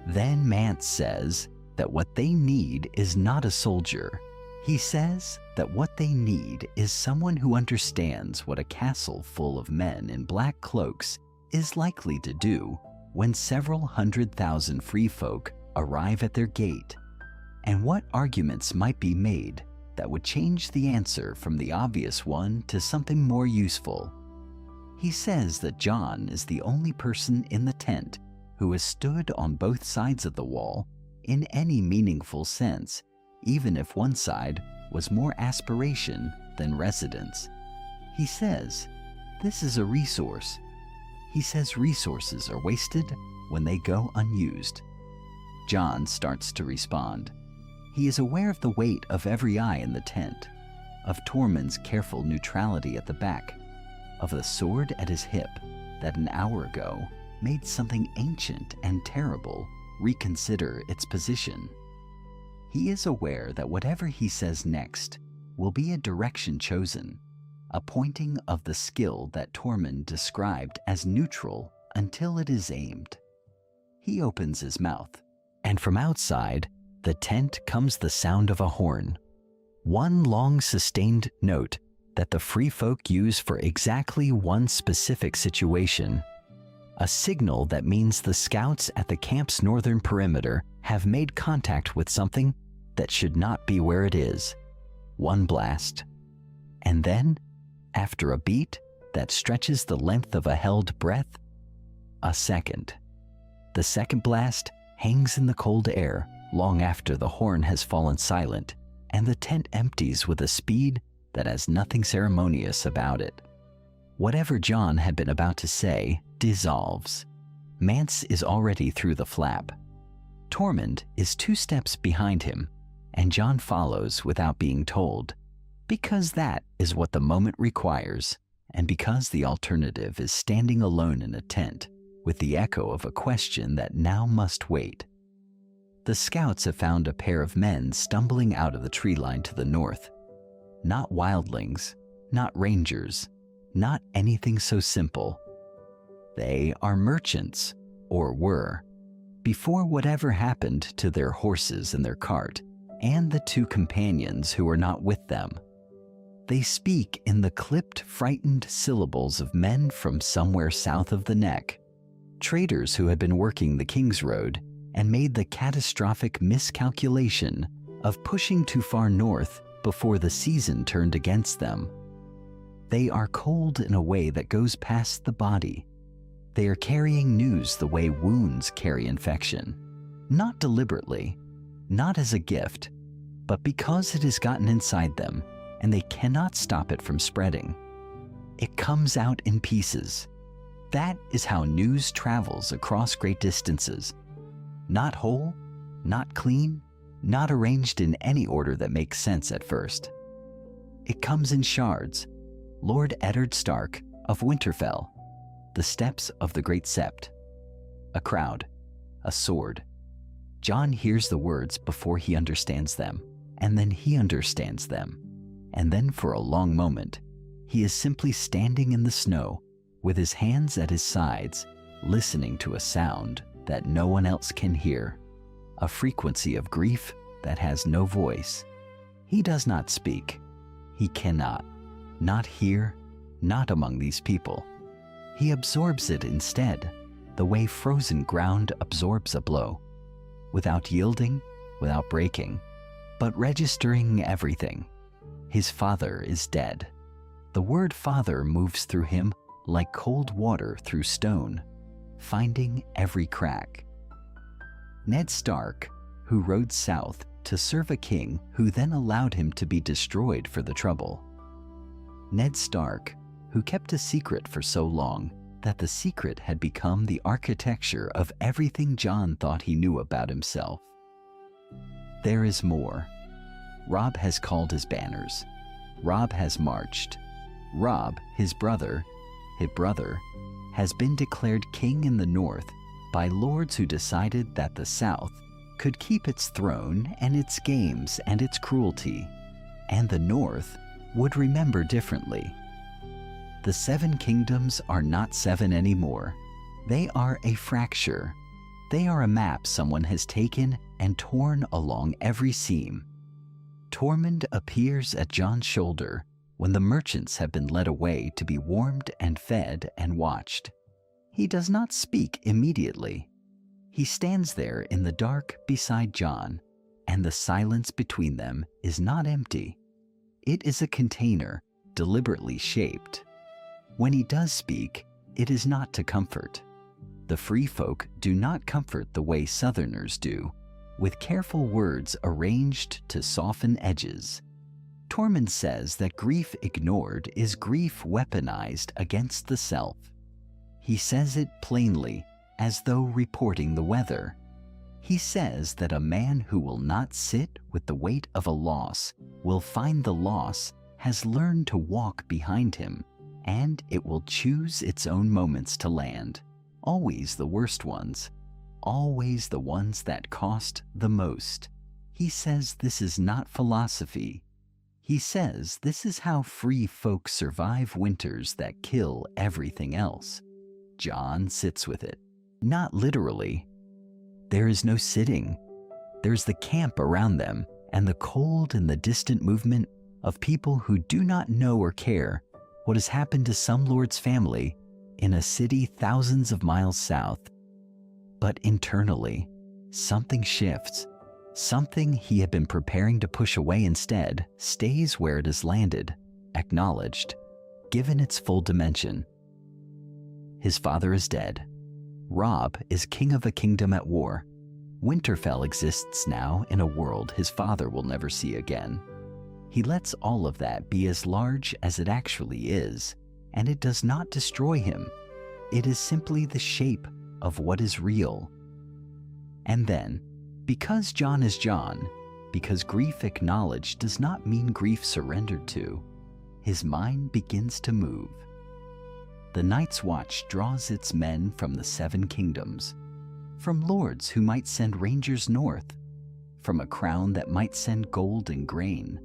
Then Mance says that what they need is not a soldier. He says that what they need is someone who understands what a castle full of men in black cloaks is likely to do when several 100,000 free folk arrive at their gate, and what arguments might be made that would change the answer from the obvious one to something more useful. He says that Jon is the only person in the tent who has stood on both sides of the wall in any meaningful sense, even if one side was more aspiration than residence. He says, this is a resource. He says resources are wasted when they go unused. Jon starts to respond. He is aware of the weight of every eye in the tent, of Tormund's careful neutrality at the back, of the sword at his hip that an hour ago made something ancient and terrible reconsider its position. He is aware that whatever he says next will be a direction chosen, a pointing of the skill that Tormund described as neutral until it is aimed. He opens his mouth, and from outside the tent comes the sound of a horn, one long sustained note that the free folk use for exactly one specific situation, a signal that means the scouts at the camp's northern perimeter have made contact with something that should not be where it is. One blast, and then, after a beat that stretches the length of a held breath, a second. The second blast hangs in the cold air long after the horn has fallen silent, and the tent empties with a speed that has nothing ceremonious about it. Whatever Jon had been about to say dissolves. Mance is already through the flap. Tormund is 2 steps behind him, and Jon follows without being told, because that is what the moment requires, and because the alternative is standing alone in a tent with the echo of a question that now must wait. The scouts have found a pair of men stumbling out of the tree line to the north. Not wildlings, not rangers, not anything so simple. They are merchants, or were, before whatever happened to their horses and their cart, and the 2 companions who are not with them. They speak in the clipped, frightened syllables of men from somewhere south of the neck, traders who had been working the King's Road and made the catastrophic miscalculation of pushing too far north before the season turned against them. They are cold in a way that goes past the body. They are carrying news the way wounds carry infection, not deliberately, not as a gift, but because it has gotten inside them and they cannot stop it from spreading. It comes out in pieces. That is how news travels across great distances. Not whole, not clean, not arranged in any order that makes sense at first. It comes in shards. Lord Eddard Stark of Winterfell, the steps of the Great Sept, a crowd, a sword. Jon hears the words before he understands them, and then he understands them, and then for a long moment, he is simply standing in the snow with his hands at his sides, listening to a sound that no one else can hear, a frequency of grief that has no voice. He does not speak. He cannot. Not here, not among these people. He absorbs it instead, the way frozen ground absorbs a blow, without yielding, without breaking, but registering everything. His father is dead. The word father moves through him like cold water through stone, finding every crack. Ned Stark, who rode south to serve a king who then allowed him to be destroyed for the trouble. Ned Stark, who kept a secret for so long that the secret had become the architecture of everything Jon thought he knew about himself. There is more. Robb has called his banners. Robb has marched. Robb, his brother, has been declared king in the north by lords who decided that the south could keep its throne and its games and its cruelty, and the north would remember differently. The 7 kingdoms are not 7 anymore. They are a fracture. They are a map someone has taken and torn along every seam. Tormund appears at Jon's shoulder when the merchants have been led away to be warmed and fed and watched. He does not speak immediately. He stands there in the dark beside Jon, and the silence between them is not empty. It is a container deliberately shaped. When he does speak, it is not to comfort. The free folk do not comfort the way Southerners do, with careful words arranged to soften edges. Tormund says that grief ignored is grief weaponized against the self. He says it plainly, as though reporting the weather. He says that a man who will not sit with the weight of a loss will find the loss has learned to walk behind him, and it will choose its own moments to land, always the worst ones, always the ones that cost the most. He says this is not philosophy. He says this is how free folk survive winters that kill everything else. Jon sits with it. Not literally. There is no sitting. There's the camp around them and the cold and the distant movement of people who do not know or care what has happened to some lord's family in a city thousands of miles south. But internally, something shifts. Something he had been preparing to push away instead stays where it has landed, acknowledged, given its full dimension. His father is dead. Robb is king of a kingdom at war. Winterfell exists now in a world his father will never see again. He lets all of that be as large as it actually is, and it does not destroy him. It is simply the shape of what is real. And then, because Jon is Jon, because grief acknowledged does not mean grief surrendered to, his mind begins to move. The Night's Watch draws its men from the Seven Kingdoms, from lords who might send rangers north, from a crown that might send gold and grain,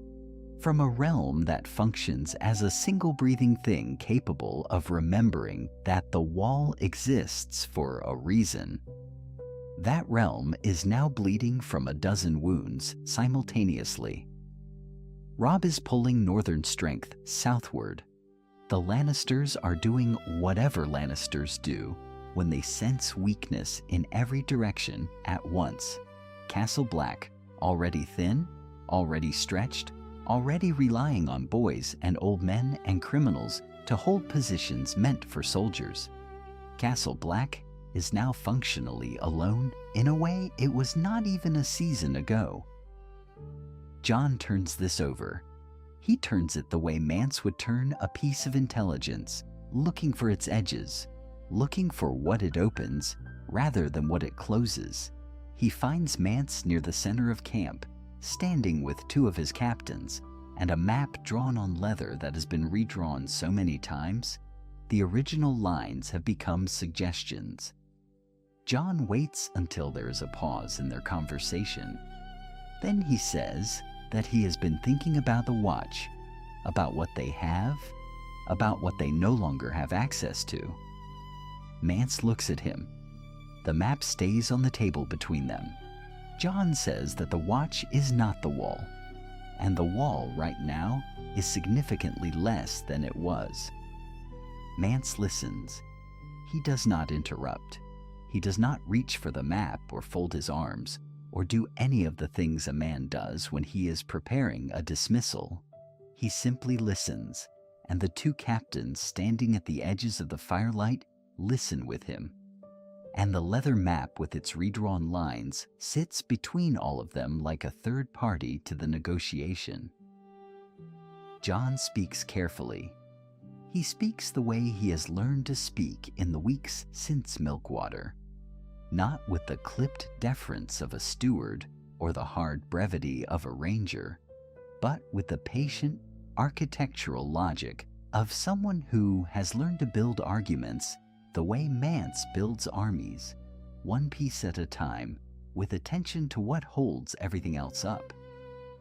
from a realm that functions as a single breathing thing capable of remembering that the wall exists for a reason. That realm is now bleeding from a dozen wounds simultaneously. Robb is pulling northern strength southward. The Lannisters are doing whatever Lannisters do when they sense weakness in every direction at once. Castle Black, already thin, already stretched, already relying on boys and old men and criminals to hold positions meant for soldiers. Castle Black is now functionally alone in a way it was not even a season ago. Jon turns this over. He turns it the way Mance would turn a piece of intelligence, looking for its edges, looking for what it opens rather than what it closes. He finds Mance near the center of camp, standing with two of his captains, and a map drawn on leather that has been redrawn so many times, the original lines have become suggestions. Jon waits until there is a pause in their conversation. Then he says that he has been thinking about the Watch, about what they have, about what they no longer have access to. Mance looks at him. The map stays on the table between them. Jon says that the Watch is not the wall, and the wall right now is significantly less than it was. Mance listens. He does not interrupt. He does not reach for the map or fold his arms or do any of the things a man does when he is preparing a dismissal. He simply listens, and the two captains standing at the edges of the firelight listen with him. And the leather map with its redrawn lines sits between all of them like a third party to the negotiation. Jon speaks carefully. He speaks the way he has learned to speak in the weeks since Milkwater, not with the clipped deference of a steward or the hard brevity of a ranger, but with the patient, architectural logic of someone who has learned to build arguments the way Mance builds armies, one piece at a time, with attention to what holds everything else up.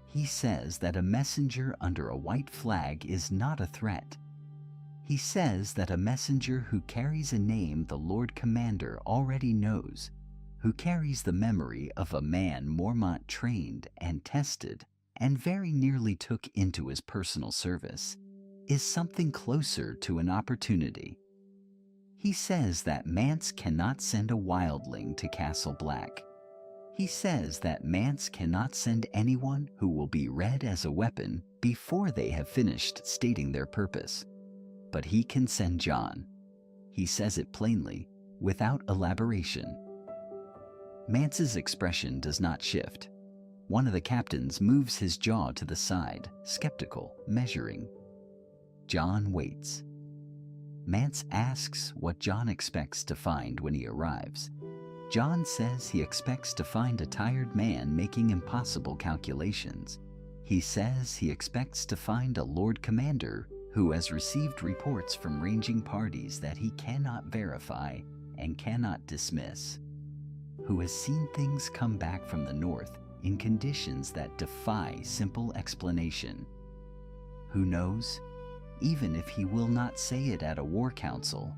He says that a messenger under a white flag is not a threat. He says that a messenger who carries a name the Lord Commander already knows, who carries the memory of a man Mormont trained and tested and very nearly took into his personal service, is something closer to an opportunity. He says that Mance cannot send a wildling to Castle Black. He says that Mance cannot send anyone who will be read as a weapon before they have finished stating their purpose. But he can send Jon. He says it plainly, without elaboration. Mance's expression does not shift. One of the captains moves his jaw to the side, skeptical, measuring. Jon waits. Mance asks what Jon expects to find when he arrives. Jon says he expects to find a tired man making impossible calculations. He says he expects to find a Lord Commander who has received reports from ranging parties that he cannot verify and cannot dismiss, who has seen things come back from the north in conditions that defy simple explanation, who knows, even if he will not say it at a war council,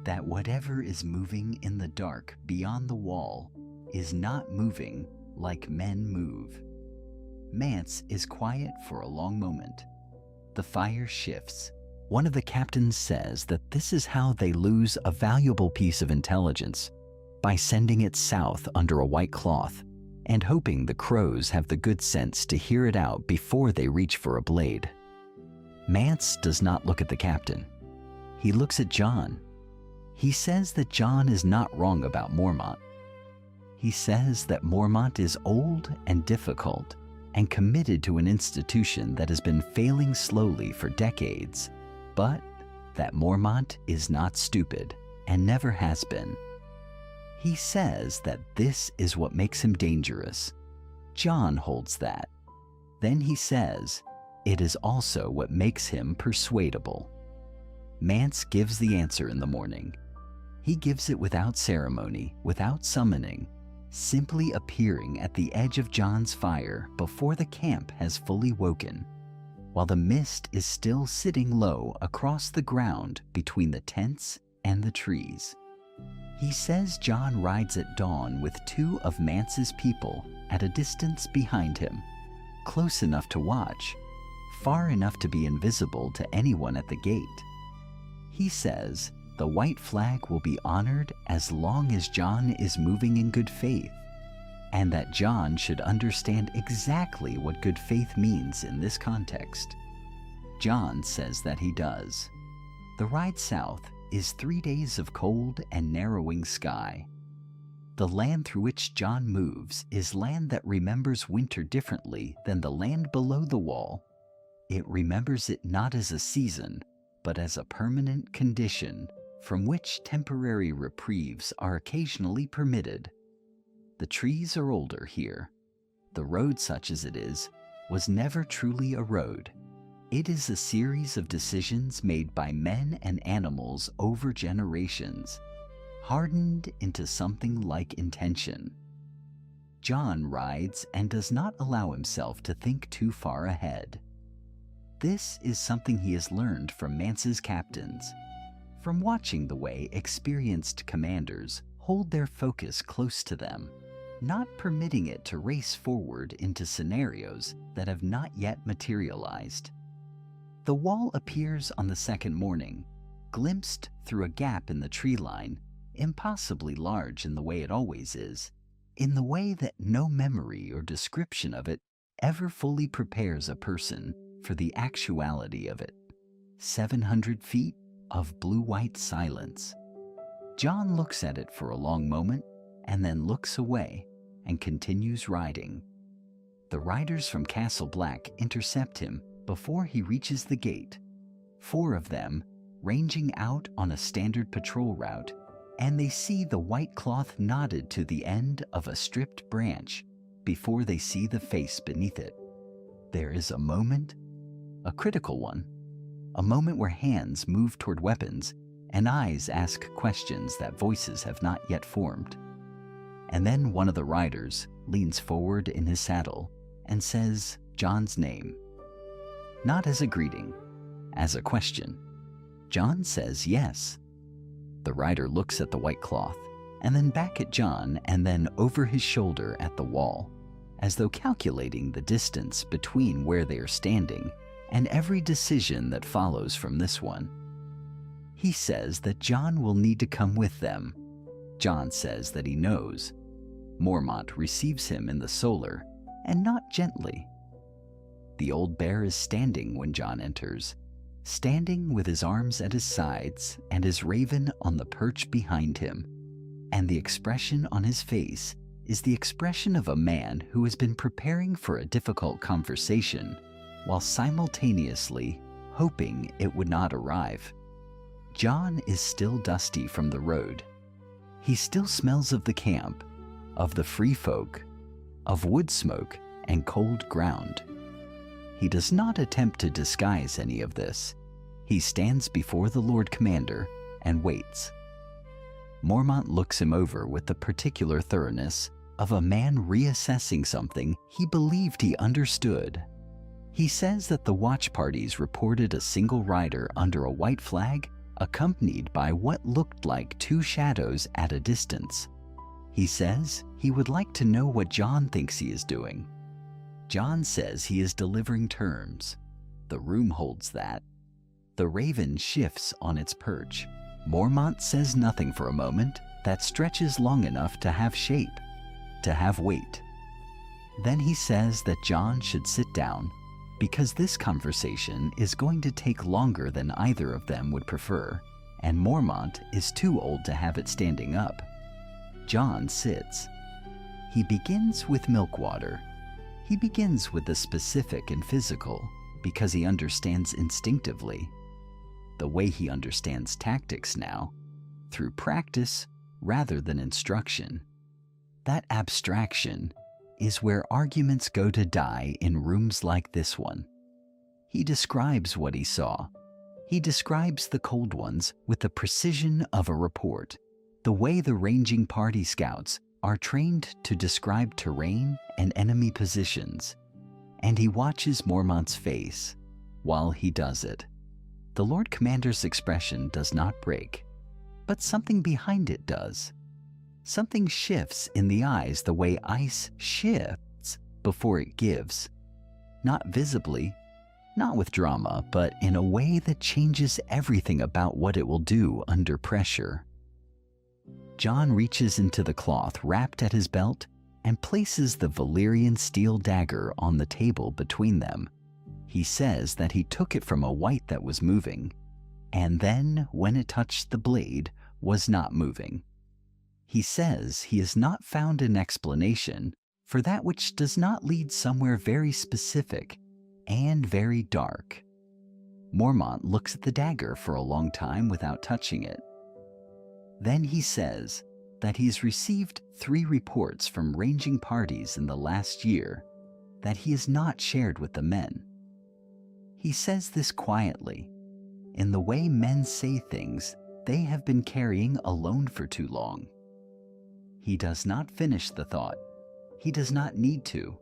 that whatever is moving in the dark beyond the wall is not moving like men move. Mance is quiet for a long moment. The fire shifts. One of the captains says that this is how they lose a valuable piece of intelligence, by sending it south under a white cloth and hoping the crows have the good sense to hear it out before they reach for a blade. Mance does not look at the captain. He looks at Jon. He says that Jon is not wrong about Mormont. He says that Mormont is old and difficult and committed to an institution that has been failing slowly for decades, but that Mormont is not stupid and never has been. He says that this is what makes him dangerous. Jon holds that. Then he says, it is also what makes him persuadable. Mance gives the answer in the morning. He gives it without ceremony, without summoning, simply appearing at the edge of Jon's fire before the camp has fully woken, while the mist is still sitting low across the ground between the tents and the trees. He says Jon rides at dawn with two of Mance's people at a distance behind him, close enough to watch, far enough to be invisible to anyone at the gate. He says the white flag will be honored as long as Jon is moving in good faith, and that Jon should understand exactly what good faith means in this context. Jon says that he does. The ride south is 3 days of cold and narrowing sky. The land through which Jon moves is land that remembers winter differently than the land below the wall. It remembers it not as a season, but as a permanent condition from which temporary reprieves are occasionally permitted. The trees are older here. The road, such as it is, was never truly a road. It is a series of decisions made by men and animals over generations, hardened into something like intention. Jon rides and does not allow himself to think too far ahead. This is something he has learned from Mance's captains, from watching the way experienced commanders hold their focus close to them, not permitting it to race forward into scenarios that have not yet materialized. The wall appears on the second morning, glimpsed through a gap in the tree line, impossibly large in the way it always is, in the way that no memory or description of it ever fully prepares a person for the actuality of it. 700 feet of blue-white silence. Jon looks at it for a long moment and then looks away and continues riding. The riders from Castle Black intercept him before he reaches the gate, 4 of them ranging out on a standard patrol route, and they see the white cloth knotted to the end of a stripped branch before they see the face beneath it. There is a moment, a critical one, a moment where hands move toward weapons and eyes ask questions that voices have not yet formed. And then one of the riders leans forward in his saddle and says Jon's name. Not as a greeting, as a question. Jon says yes. The rider looks at the white cloth, and then back at Jon, and then over his shoulder at the wall, as though calculating the distance between where they are standing and every decision that follows from this one. He says that Jon will need to come with them. Jon says that he knows. Mormont receives him in the solar, and not gently. The old bear is standing when Jon enters, standing with his arms at his sides and his raven on the perch behind him. And the expression on his face is the expression of a man who has been preparing for a difficult conversation while simultaneously hoping it would not arrive. Jon is still dusty from the road. He still smells of the camp, of the free folk, of wood smoke and cold ground. He does not attempt to disguise any of this. He stands before the Lord Commander and waits. Mormont looks him over with the particular thoroughness of a man reassessing something he believed he understood. He says that the watch parties reported a single rider under a white flag accompanied by what looked like two shadows at a distance. He says he would like to know what Jon thinks he is doing. Jon says he is delivering terms. The room holds that. The raven shifts on its perch. Mormont says nothing for a moment that stretches long enough to have shape, to have weight. Then he says that Jon should sit down because this conversation is going to take longer than either of them would prefer, and Mormont is too old to have it standing up. Jon sits. He begins with milk water. He begins with the specific and physical because he understands instinctively. The way he understands tactics now, through practice rather than instruction. That abstraction is where arguments go to die in rooms like this one. He describes what he saw. He describes the cold ones with the precision of a report, the way the ranging party scouts are trained to describe terrain and enemy positions. And he watches Mormont's face while he does it. The Lord Commander's expression does not break, but something behind it does. Something shifts in the eyes the way ice shifts before it gives. Not visibly, not with drama, but in a way that changes everything about what it will do under pressure. Jon reaches into the cloth wrapped at his belt and places the Valyrian steel dagger on the table between them. He says that he took it from a wight that was moving, and then, when it touched the blade, was not moving. He says he has not found an explanation for that which does not lead somewhere very specific and very dark. Mormont looks at the dagger for a long time without touching it. Then he says that he's received 3 reports from ranging parties in the last year that he has not shared with the men. He says this quietly, in the way men say things they have been carrying alone for too long. He does not finish the thought. He does not need to.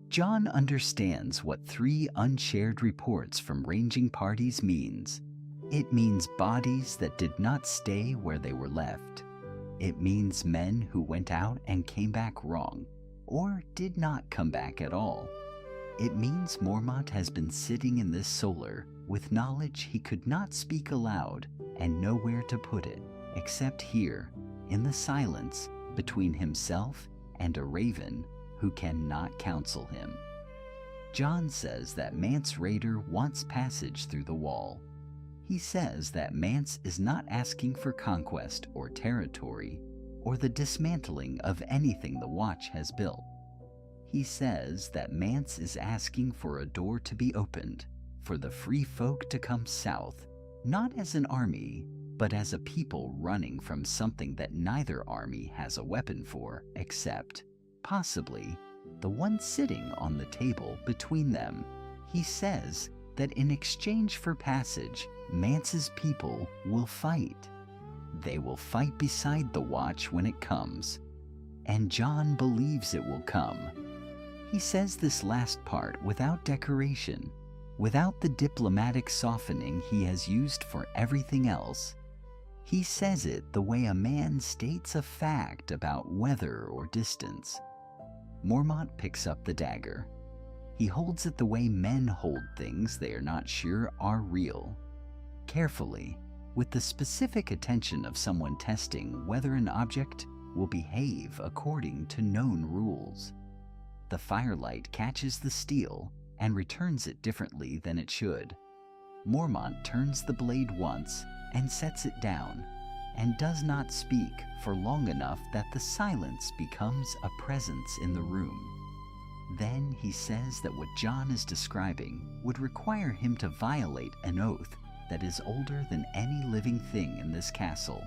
Jon understands what 3 unshared reports from ranging parties means. It means bodies that did not stay where they were left. It means men who went out and came back wrong, or did not come back at all. It means Mormont has been sitting in this solar with knowledge he could not speak aloud and nowhere to put it, except here, in the silence between himself and a raven who cannot counsel him. Jon says that Mance Rayder wants passage through the wall. He says that Mance is not asking for conquest or territory or the dismantling of anything the Watch has built. He says that Mance is asking for a door to be opened, for the free folk to come south, not as an army, but as a people running from something that neither army has a weapon for, except, possibly, the one sitting on the table between them. He says that in exchange for passage, Mance's people will fight. They will fight beside the Watch when it comes, and Jon believes it will come. He says this last part without decoration, without the diplomatic softening he has used for everything else. He says it the way a man states a fact about weather or distance. Mormont picks up the dagger. He holds it the way men hold things they are not sure are real. Carefully, with the specific attention of someone testing whether an object will behave according to known rules. The firelight catches the steel and returns it differently than it should. Mormont turns the blade once and sets it down, and does not speak for long enough that the silence becomes a presence in the room. Then he says that what Jon is describing would require him to violate an oath that is older than any living thing in this castle.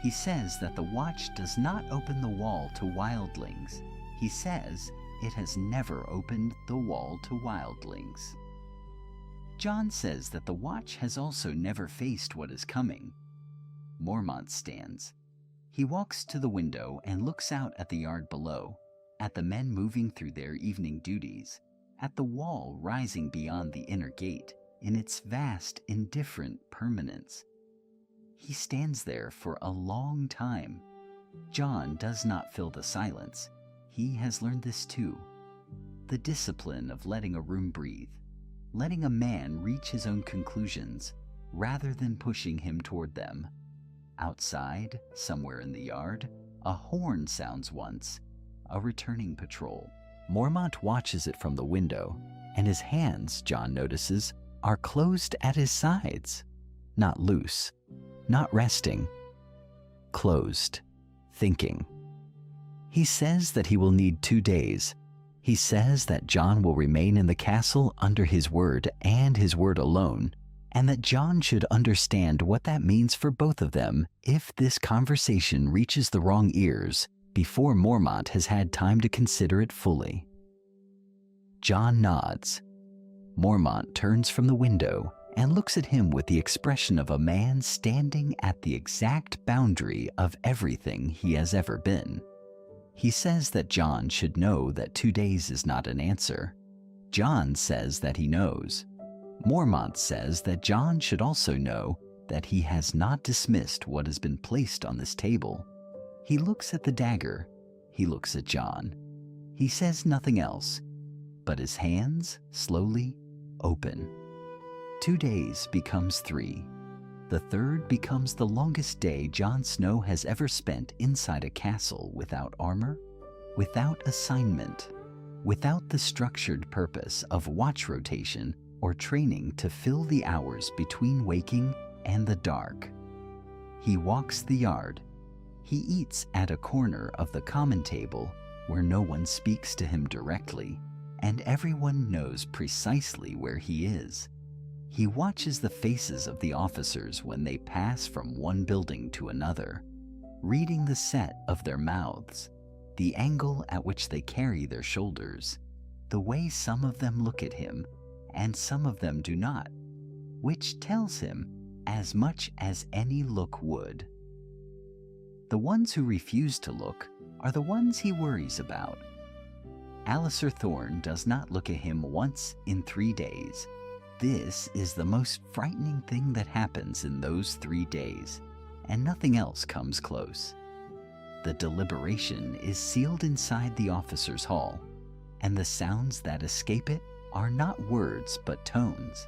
He says that the Watch does not open the wall to wildlings. He says it has never opened the wall to wildlings. Jon says that the Watch has also never faced what is coming. Mormont stands. He walks to the window and looks out at the yard below, at the men moving through their evening duties, at the wall rising beyond the inner gate in its vast, indifferent permanence. He stands there for a long time. Jon does not fill the silence. He has learned this too. The discipline of letting a room breathe, letting a man reach his own conclusions, rather than pushing him toward them. Outside, somewhere in the yard, a horn sounds once, a returning patrol. Mormont watches it from the window, and his hands, Jon notices, are closed at his sides. Not loose, not resting. Closed, thinking. He says that he will need 2 days. He says that Jon will remain in the castle under his word and his word alone, and that Jon should understand what that means for both of them if this conversation reaches the wrong ears before Mormont has had time to consider it fully. Jon nods. Mormont turns from the window and looks at him with the expression of a man standing at the exact boundary of everything he has ever been. He says that Jon should know that 2 days is not an answer. Jon says that he knows. Mormont says that Jon should also know that he has not dismissed what has been placed on this table. He looks at the dagger. He looks at Jon. He says nothing else, but his hands slowly open. 2 days becomes 3. The third becomes the longest day Jon Snow has ever spent inside a castle without armor, without assignment, without the structured purpose of watch rotation or training to fill the hours between waking and the dark. He walks the yard. He eats at a corner of the common table where no one speaks to him directly, and everyone knows precisely where he is. He watches the faces of the officers when they pass from one building to another, reading the set of their mouths, the angle at which they carry their shoulders, the way some of them look at him and some of them do not, which tells him as much as any look would. The ones who refuse to look are the ones he worries about. Alliser Thorne does not look at him once in 3 days. This is the most frightening thing that happens in those 3 days, and nothing else comes close. The deliberation is sealed inside the officers' hall, and the sounds that escape it are not words but tones.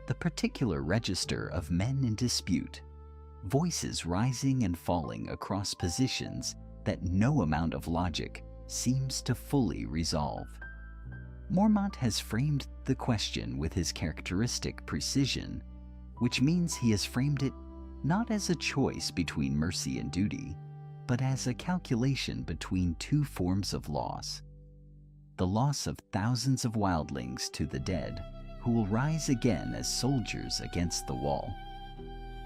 The particular register of men in dispute, voices rising and falling across positions that no amount of logic seems to fully resolve. Mormont has framed the question with his characteristic precision, which means he has framed it not as a choice between mercy and duty, but as a calculation between 2 forms of loss. The loss of thousands of wildlings to the dead, who will rise again as soldiers against the wall.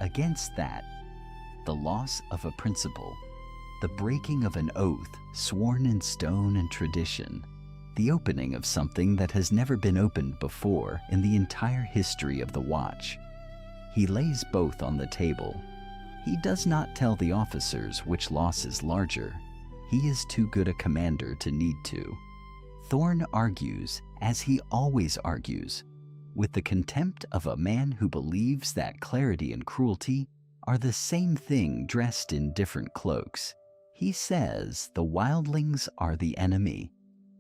Against that, the loss of a principle, the breaking of an oath sworn in stone and tradition, the opening of something that has never been opened before in the entire history of the Watch. He lays both on the table. He does not tell the officers which loss is larger. He is too good a commander to need to. Thorne argues, as he always argues, with the contempt of a man who believes that clarity and cruelty are the same thing dressed in different cloaks. He says the wildlings are the enemy.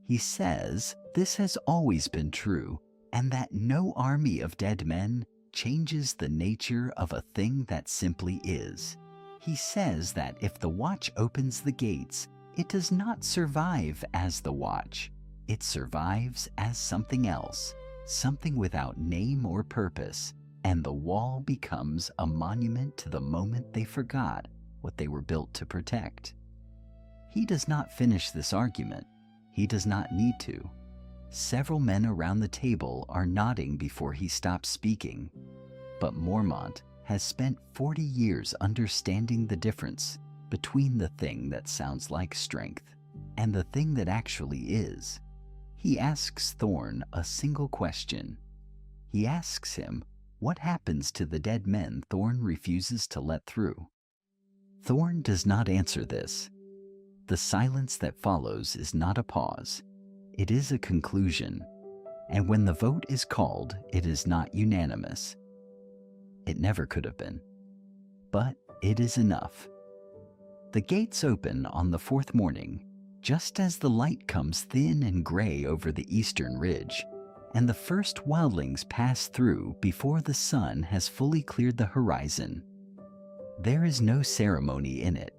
He says this has always been true, and that no army of dead men changes the nature of a thing that simply is. He says that if the Watch opens the gates, it does not survive as the Watch. It survives as something else, something without name or purpose, and the wall becomes a monument to the moment they forgot what they were built to protect. He does not finish this argument. He does not need to. Several men around the table are nodding before he stops speaking. But Mormont has spent 40 years understanding the difference between the thing that sounds like strength and the thing that actually is. He asks Thorn a single question. He asks him what happens to the dead men Thorn refuses to let through. Thorn does not answer this. The silence that follows is not a pause. It is a conclusion. And when the vote is called, it is not unanimous. It never could have been. But it is enough. The gates open on the fourth morning, just as the light comes thin and gray over the eastern ridge, and the first wildlings pass through before the sun has fully cleared the horizon. There is no ceremony in it.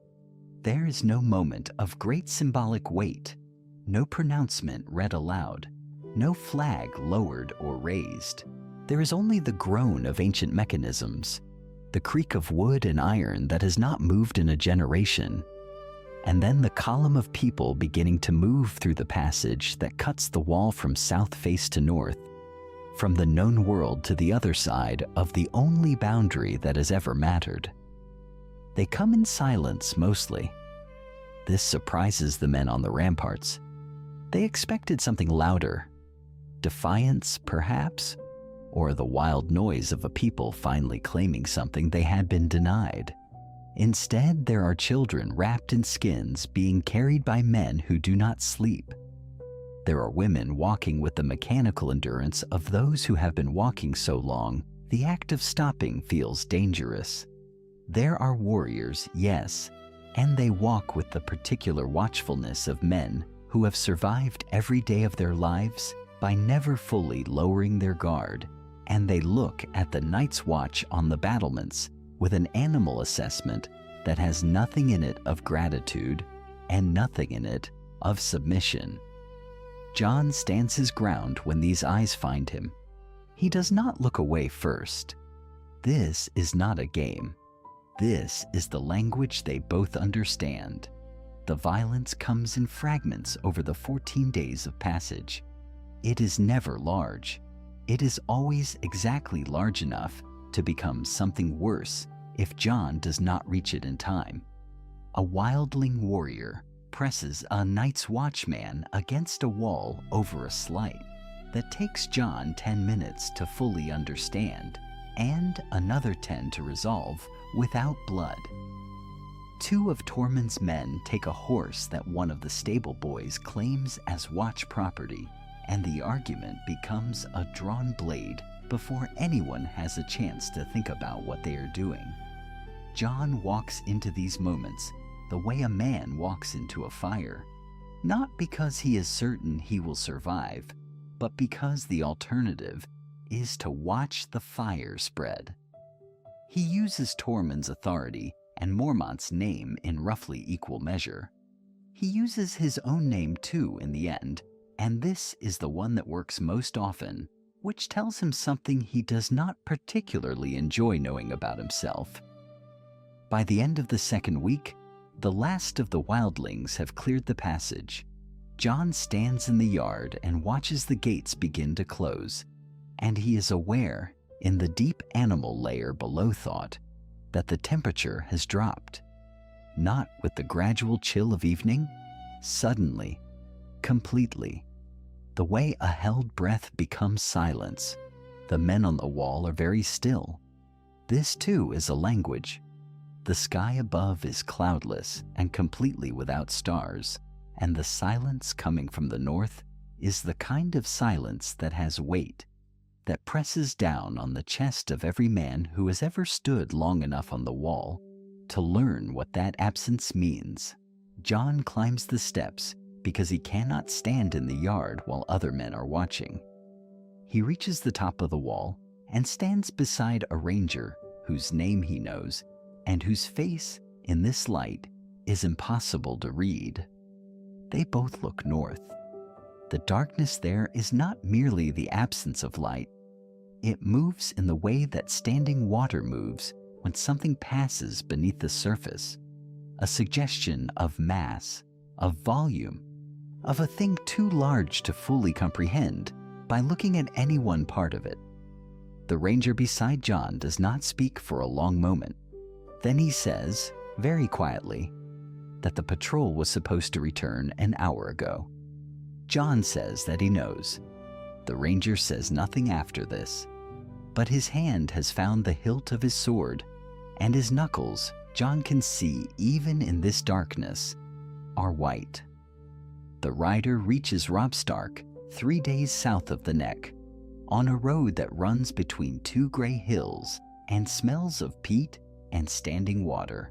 There is no moment of great symbolic weight, no pronouncement read aloud, no flag lowered or raised. There is only the groan of ancient mechanisms, the creak of wood and iron that has not moved in a generation, and then the column of people beginning to move through the passage that cuts the wall from south face to north, from the known world to the other side of the only boundary that has ever mattered. They come in silence mostly. This surprises the men on the ramparts. They expected something louder. Defiance, perhaps? Or the wild noise of a people finally claiming something they had been denied. Instead, there are children wrapped in skins being carried by men who do not sleep. There are women walking with the mechanical endurance of those who have been walking so long, the act of stopping feels dangerous. There are warriors, yes, and they walk with the particular watchfulness of men who have survived every day of their lives by never fully lowering their guard, and they look at the night's watch on the battlements with an animal assessment that has nothing in it of gratitude and nothing in it of submission. Jon stands his ground when these eyes find him. He does not look away first. This is not a game. This is the language they both understand. The violence comes in fragments over the 14 days of passage. It is never large. It is always exactly large enough to become something worse if Jon does not reach it in time. A wildling warrior presses a Night's Watchman against a wall over a slight that takes Jon 10 minutes to fully understand, and another 10 to resolve without blood. 2 of Tormund's men take a horse that one of the stable boys claims as watch property, and the argument becomes a drawn blade before anyone has a chance to think about what they are doing. Jon walks into these moments the way a man walks into a fire, not because he is certain he will survive, but because the alternative is to watch the fire spread. He uses Tormund's authority and Mormont's name in roughly equal measure. He uses his own name too in the end, and this is the one that works most often, which tells him something he does not particularly enjoy knowing about himself. By the end of the second week, the last of the wildlings have cleared the passage. Jon stands in the yard and watches the gates begin to close, and he is aware, in the deep animal layer below thought, that the temperature has dropped. Not with the gradual chill of evening, suddenly, completely. The way a held breath becomes silence. The men on the wall are very still. This too is a language. The sky above is cloudless and completely without stars, and the silence coming from the north is the kind of silence that has weight, that presses down on the chest of every man who has ever stood long enough on the wall to learn what that absence means. Jon climbs the steps because he cannot stand in the yard while other men are watching. He reaches the top of the wall and stands beside a ranger whose name he knows and whose face, in this light, is impossible to read. They both look north. the darkness there is not merely the absence of light. It moves in the way that standing water moves when something passes beneath the surface, a suggestion of mass, of volume, of a thing too large to fully comprehend by looking at any one part of it. The ranger beside Jon does not speak for a long moment. Then he says, very quietly, that the patrol was supposed to return an hour ago. Jon says that he knows. The ranger says nothing after this, but his hand has found the hilt of his sword, and his knuckles, Jon can see even in this darkness, are white. The rider reaches Robb Stark 3 days south of the Neck, on a road that runs between 2 gray hills and smells of peat and standing water.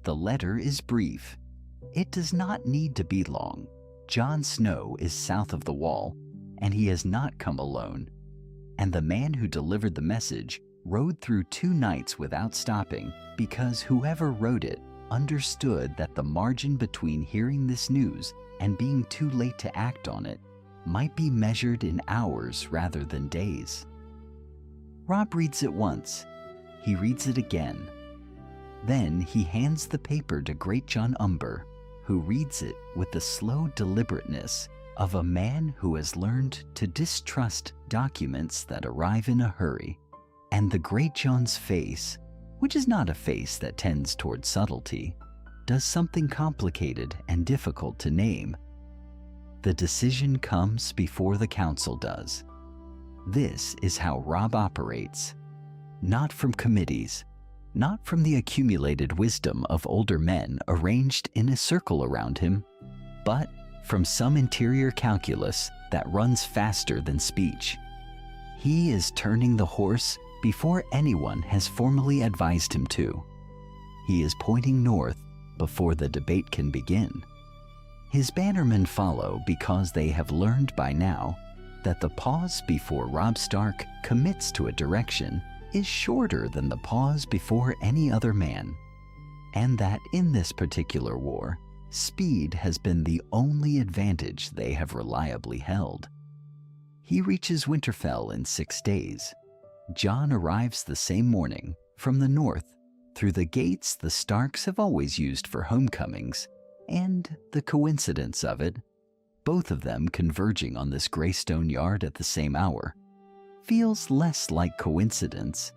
The letter is brief. It does not need to be long. Jon Snow is south of the wall, and he has not come alone. And the man who delivered the message rode through 2 nights without stopping, because whoever wrote it understood that the margin between hearing this news and being too late to act on it might be measured in hours rather than days. Robb reads it once. He reads it again. Then he hands the paper to Great John Umber, who reads it with the slow deliberateness of a man who has learned to distrust documents that arrive in a hurry. And the Great John's face, which is not a face that tends toward subtlety, does something complicated and difficult to name. The decision comes before the council does. This is how Robb operates. Not from committees, not from the accumulated wisdom of older men arranged in a circle around him, but from some interior calculus that runs faster than speech. He is turning the horse before anyone has formally advised him to. He is pointing north before the debate can begin. His bannermen follow because they have learned by now that the pause before Robb Stark commits to a direction is shorter than the pause before any other man, and that in this particular war, speed has been the only advantage they have reliably held. He reaches Winterfell in 6 days. Jon arrives the same morning from the north through the gates the Starks have always used for homecomings, and the coincidence of it, both of them converging on this gray stone yard at the same hour, feels less like coincidence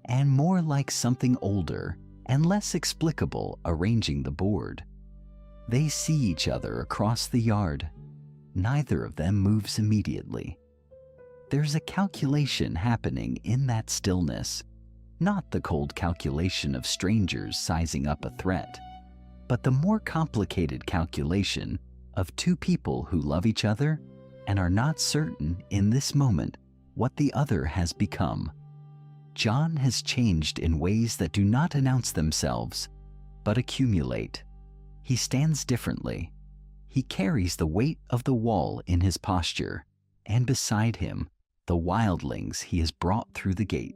and more like something older and less explicable arranging the board. They see each other across the yard. Neither of them moves immediately. There's a calculation happening in that stillness, not the cold calculation of strangers sizing up a threat, but the more complicated calculation of 2 people who love each other and are not certain in this moment what the other has become. Jon has changed in ways that do not announce themselves, but accumulate. He stands differently. He carries the weight of the wall in his posture, and beside him, the wildlings he has brought through the gate.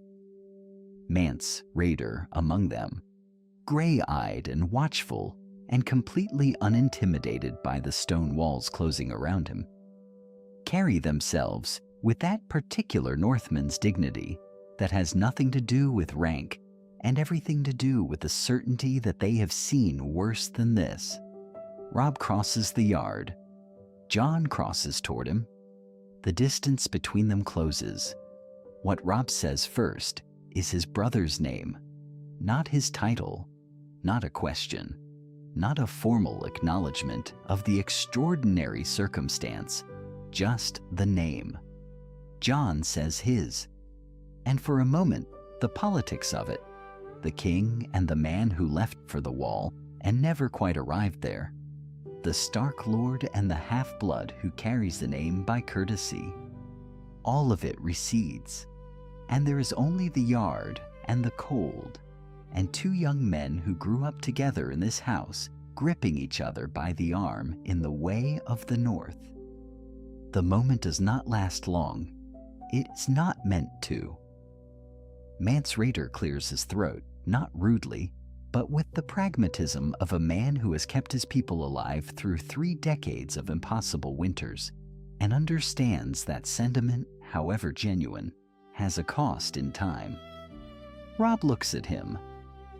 Mance, raider, among them, gray-eyed and watchful and completely unintimidated by the stone walls closing around him, carry themselves with that particular Northman's dignity that has nothing to do with rank and everything to do with the certainty that they have seen worse than this. Robb crosses the yard. Jon crosses toward him. The distance between them closes. What Robb says first is his brother's name, not his title, not a question, not a formal acknowledgement of the extraordinary circumstance, just the name. Jon says his, and for a moment, the politics of it, the king and the man who left for the wall and never quite arrived there, the Stark Lord and the half-blood who carries the name by courtesy. All of it recedes, and there is only the yard and the cold, and 2 young men who grew up together in this house, gripping each other by the arm in the way of the north. The moment does not last long. It's not meant to. Mance Rayder clears his throat, not rudely, but with the pragmatism of a man who has kept his people alive through 3 decades of impossible winters and understands that sentiment, however genuine, has a cost in time. Robb looks at him.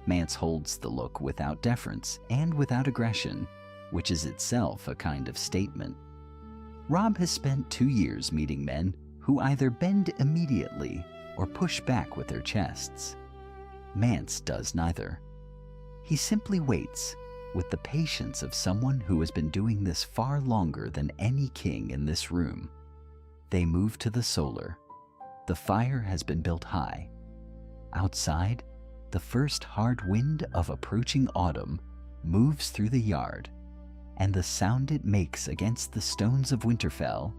Mance holds the look without deference and without aggression, which is itself a kind of statement. Robb has spent 2 years meeting men who either bend immediately or push back with their chests. Mance does neither. He simply waits with the patience of someone who has been doing this far longer than any king in this room. They move to the solar. The fire has been built high. Outside, the first hard wind of approaching autumn moves through the yard, and the sound it makes against the stones of Winterfell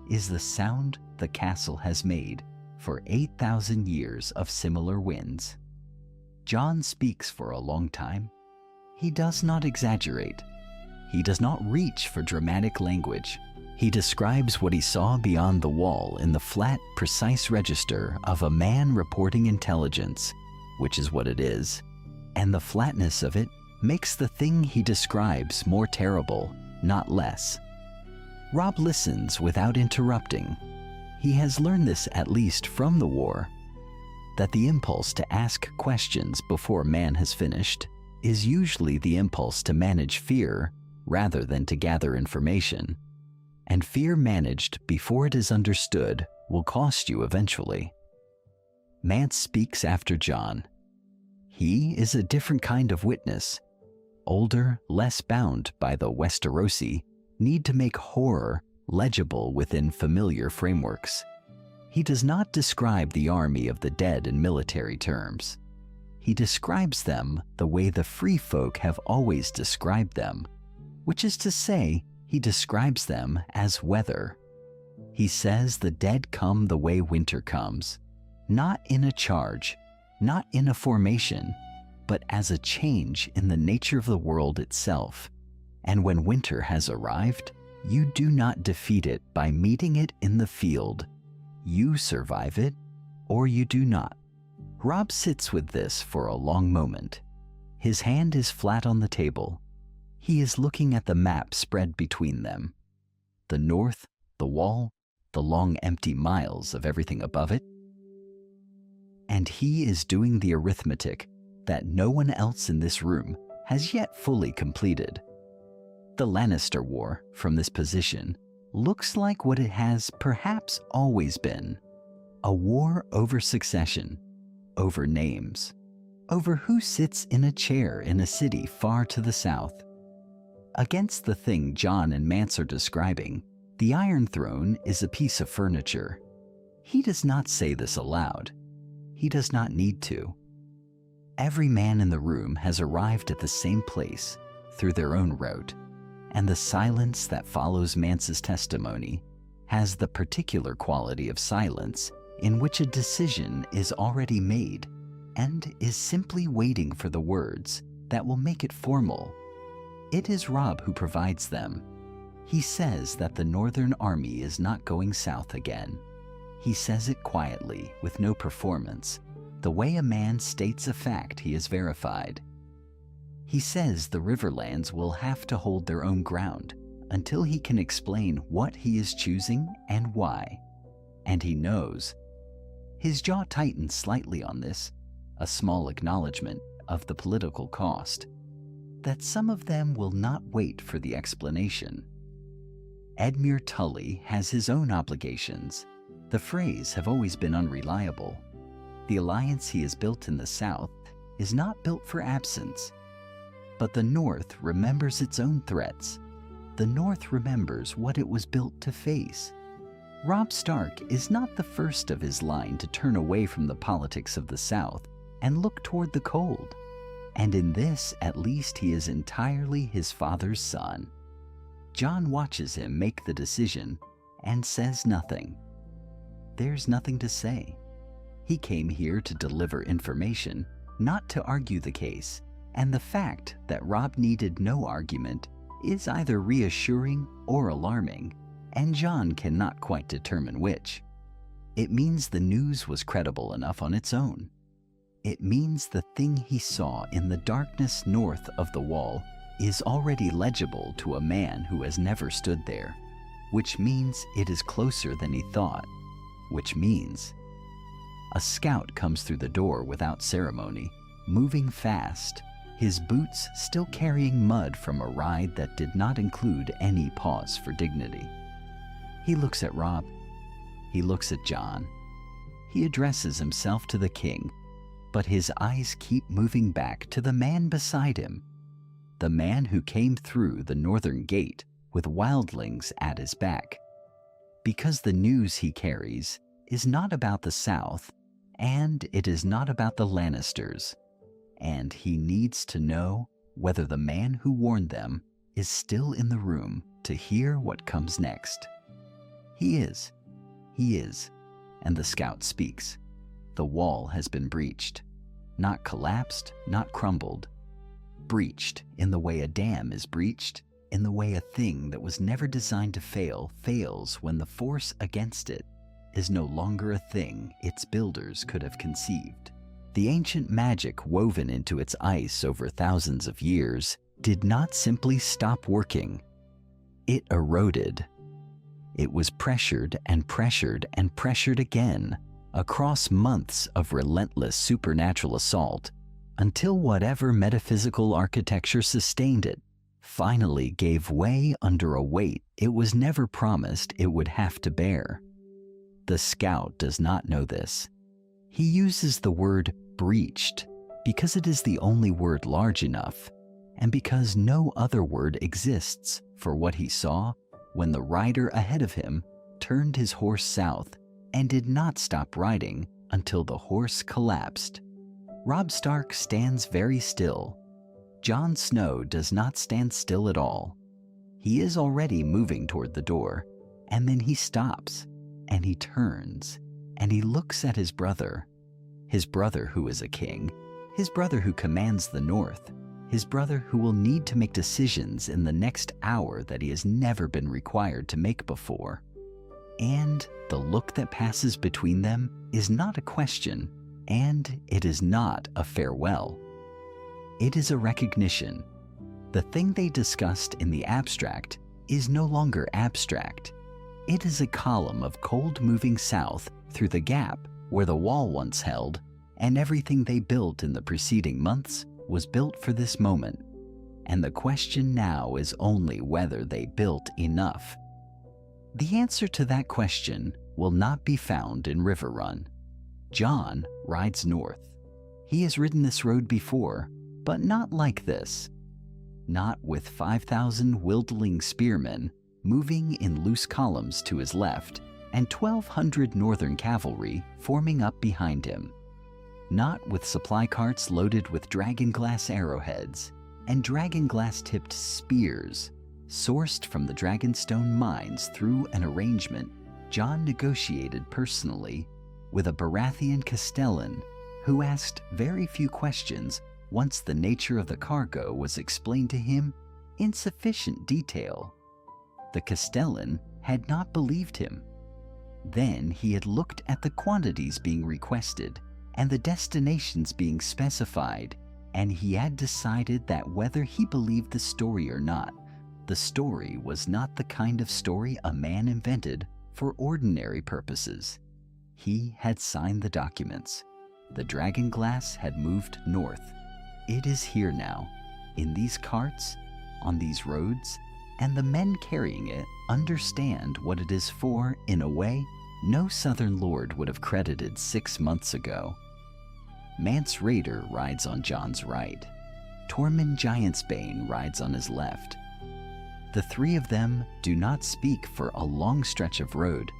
is the sound the castle has made for 8,000 years of similar winds. Jon speaks for a long time. He does not exaggerate. He does not reach for dramatic language. He describes what he saw beyond the wall in the flat, precise register of a man reporting intelligence, which is what it is, and the flatness of it makes the thing he describes more terrible, not less. Robb listens without interrupting. He has learned this at least from the war, that the impulse to ask questions before man has finished is usually the impulse to manage fear rather than to gather information. And fear managed before it is understood will cost you eventually. Mance speaks after Jon. He is a different kind of witness. Older, less bound by the Westerosi need to make horror legible within familiar frameworks. He does not describe the army of the dead in military terms. He describes them the way the free folk have always described them, which is to say, he describes them as weather. He says the dead come the way winter comes, not in a charge, not in a formation, but as a change in the nature of the world itself. And when winter has arrived, you do not defeat it by meeting it in the field. You survive it, or you do not. Robb sits with this for a long moment. His hand is flat on the table. He is looking at the map spread between them. The north, the wall, the long empty miles of everything above it. And he is doing the arithmetic that no one else in this room has yet fully completed. The Lannister War, from this position, looks like what it has perhaps always been. A war over succession, over names, over who sits in a chair in a city far to the south. Against the thing Jon and Mance are describing, the Iron Throne is a piece of furniture. He does not say this aloud. He does not need to. Every man in the room has arrived at the same place through their own route, and the silence that follows Mance's testimony has the particular quality of silence in which a decision is already made and is simply waiting for the words that will make it formal. It is Robb who provides them. He says that the Northern Army is not going south again. He says it quietly, with no performance, the way a man states a fact he has verified. He says the Riverlands will have to hold their own ground until he can explain what he is choosing and why. And he knows. His jaw tightens slightly on this, a small acknowledgement of the political cost, that some of them will not wait for the explanation. Edmure Tully has his own obligations. The Freys have always been unreliable. The alliance he has built in the south is not built for absence. But the North remembers its own threats. The North remembers what it was built to face. Robb Stark is not the first of his line to turn away from the politics of the South and look toward the cold. And in this, at least, he is entirely his father's son. Jon watches him make the decision and says nothing. There's nothing to say. He came here to deliver information, not to argue the case. And the fact that Robb needed no argument is either reassuring or alarming, and Jon cannot quite determine which. It means the news was credible enough on its own. It means the thing he saw in the darkness north of the wall is already legible to a man who has never stood there. which means it is closer than he thought, which means a scout comes through the door without ceremony, moving fast, his boots still carrying mud from a ride that did not include any pause for dignity. He looks at Robb. He looks at Jon. He addresses himself to the king, but his eyes keep moving back to the man beside him, the man who came through the northern gate with wildlings at his back. Because the news he carries is not about the South, and it is not about the Lannisters, and he needs to know whether the man who warned them is still in the room to hear what comes next. He is, and the scout speaks. The wall has been breached, not collapsed, not crumbled. Breached in the way a dam is breached, in the way a thing that was never designed to fail fails when the force against it is no longer a thing its builders could have conceived. The ancient magic woven into its ice over thousands of years did not simply stop working. It eroded. It was pressured and pressured and pressured again across months of relentless supernatural assault until whatever metaphysical architecture sustained it finally gave way under a weight it was never promised it would have to bear. The scout does not know this. He uses the word breached because it is the only word large enough, and because no other word exists for what he saw when the rider ahead of him turned his horse south and did not stop riding until the horse collapsed. Robb Stark stands very still. Jon Snow does not stand still at all. He is already moving toward the door, and then he stops, and he turns, and he looks at his brother who is a king, his brother who commands the North, his brother who will need to make decisions in the next hour that he has never been required to make before. And the look that passes between them is not a question, and it is not a farewell. It is a recognition. The thing they discussed in the abstract is no longer abstract. It is a column of cold moving south through the gap where the wall once held, and everything they built in the preceding months was built for this moment. And the question now is only whether they built enough. The answer to that question will not be found in River Run. Jon rides north. He has ridden this road before, but not like this. Not with 5,000 wildling spearmen moving in loose columns to his left and 1,200 northern cavalry forming up behind him. Not with supply carts loaded with dragonglass arrowheads and dragonglass-tipped spears sourced from the Dragonstone mines through an arrangement Jon negotiated personally with a Baratheon Castellan who asked very few questions once the nature of the cargo was explained to him in sufficient detail. The Castellan had not believed him. Then he had looked at the quantities being requested and the destinations being specified, and he had decided that whether he believed the story or not, the story was not the kind of story a man invented for ordinary purposes. He had signed the documents. The Dragonglass had moved north. It is here now, in these carts, on these roads, and the men carrying it understand what it is for in a way no Southern lord would have credited 6 months ago. Mance Rayder rides on Jon's right. Tormund Giantsbane rides on his left. The three of them do not speak for a long stretch of road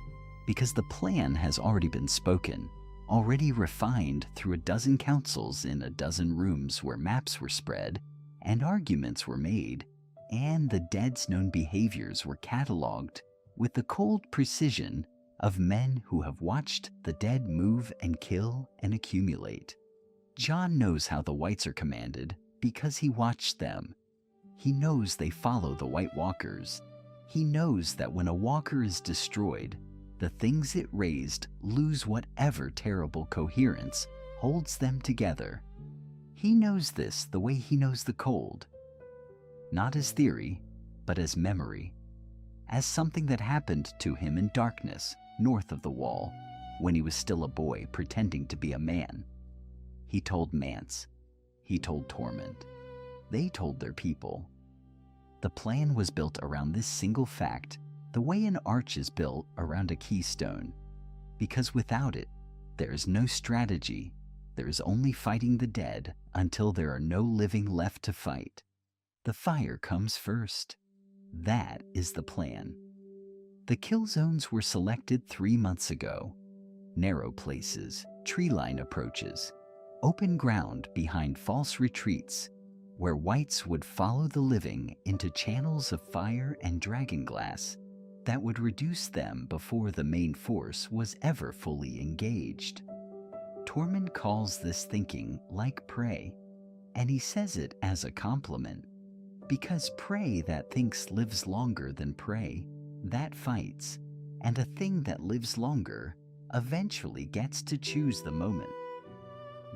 because the plan has already been spoken, already refined through a dozen councils in a dozen rooms where maps were spread and arguments were made, and the dead's known behaviors were cataloged with the cold precision of men who have watched the dead move and kill and accumulate. Jon knows how the Whites are commanded because he watched them. He knows they follow the White Walkers. He knows that when a walker is destroyed, the things it raised lose whatever terrible coherence holds them together. He knows this the way he knows the cold. Not as theory, but as memory. as something that happened to him in darkness north of the wall when he was still a boy pretending to be a man. He told Mance. He told Tormund. They told their people. The plan was built around this single fact, the way an arch is built around a keystone, because without it, there is no strategy. There is only fighting the dead until there are no living left to fight. The fire comes first. That is the plan. The kill zones were selected 3 months ago. Narrow places, tree-line approaches, open ground behind false retreats, where whites would follow the living into channels of fire and dragonglass that would reduce them before the main force was ever fully engaged. Tormund calls this thinking like prey, and he says it as a compliment, because prey that thinks lives longer than prey, that fights, and a thing that lives longer eventually gets to choose the moment.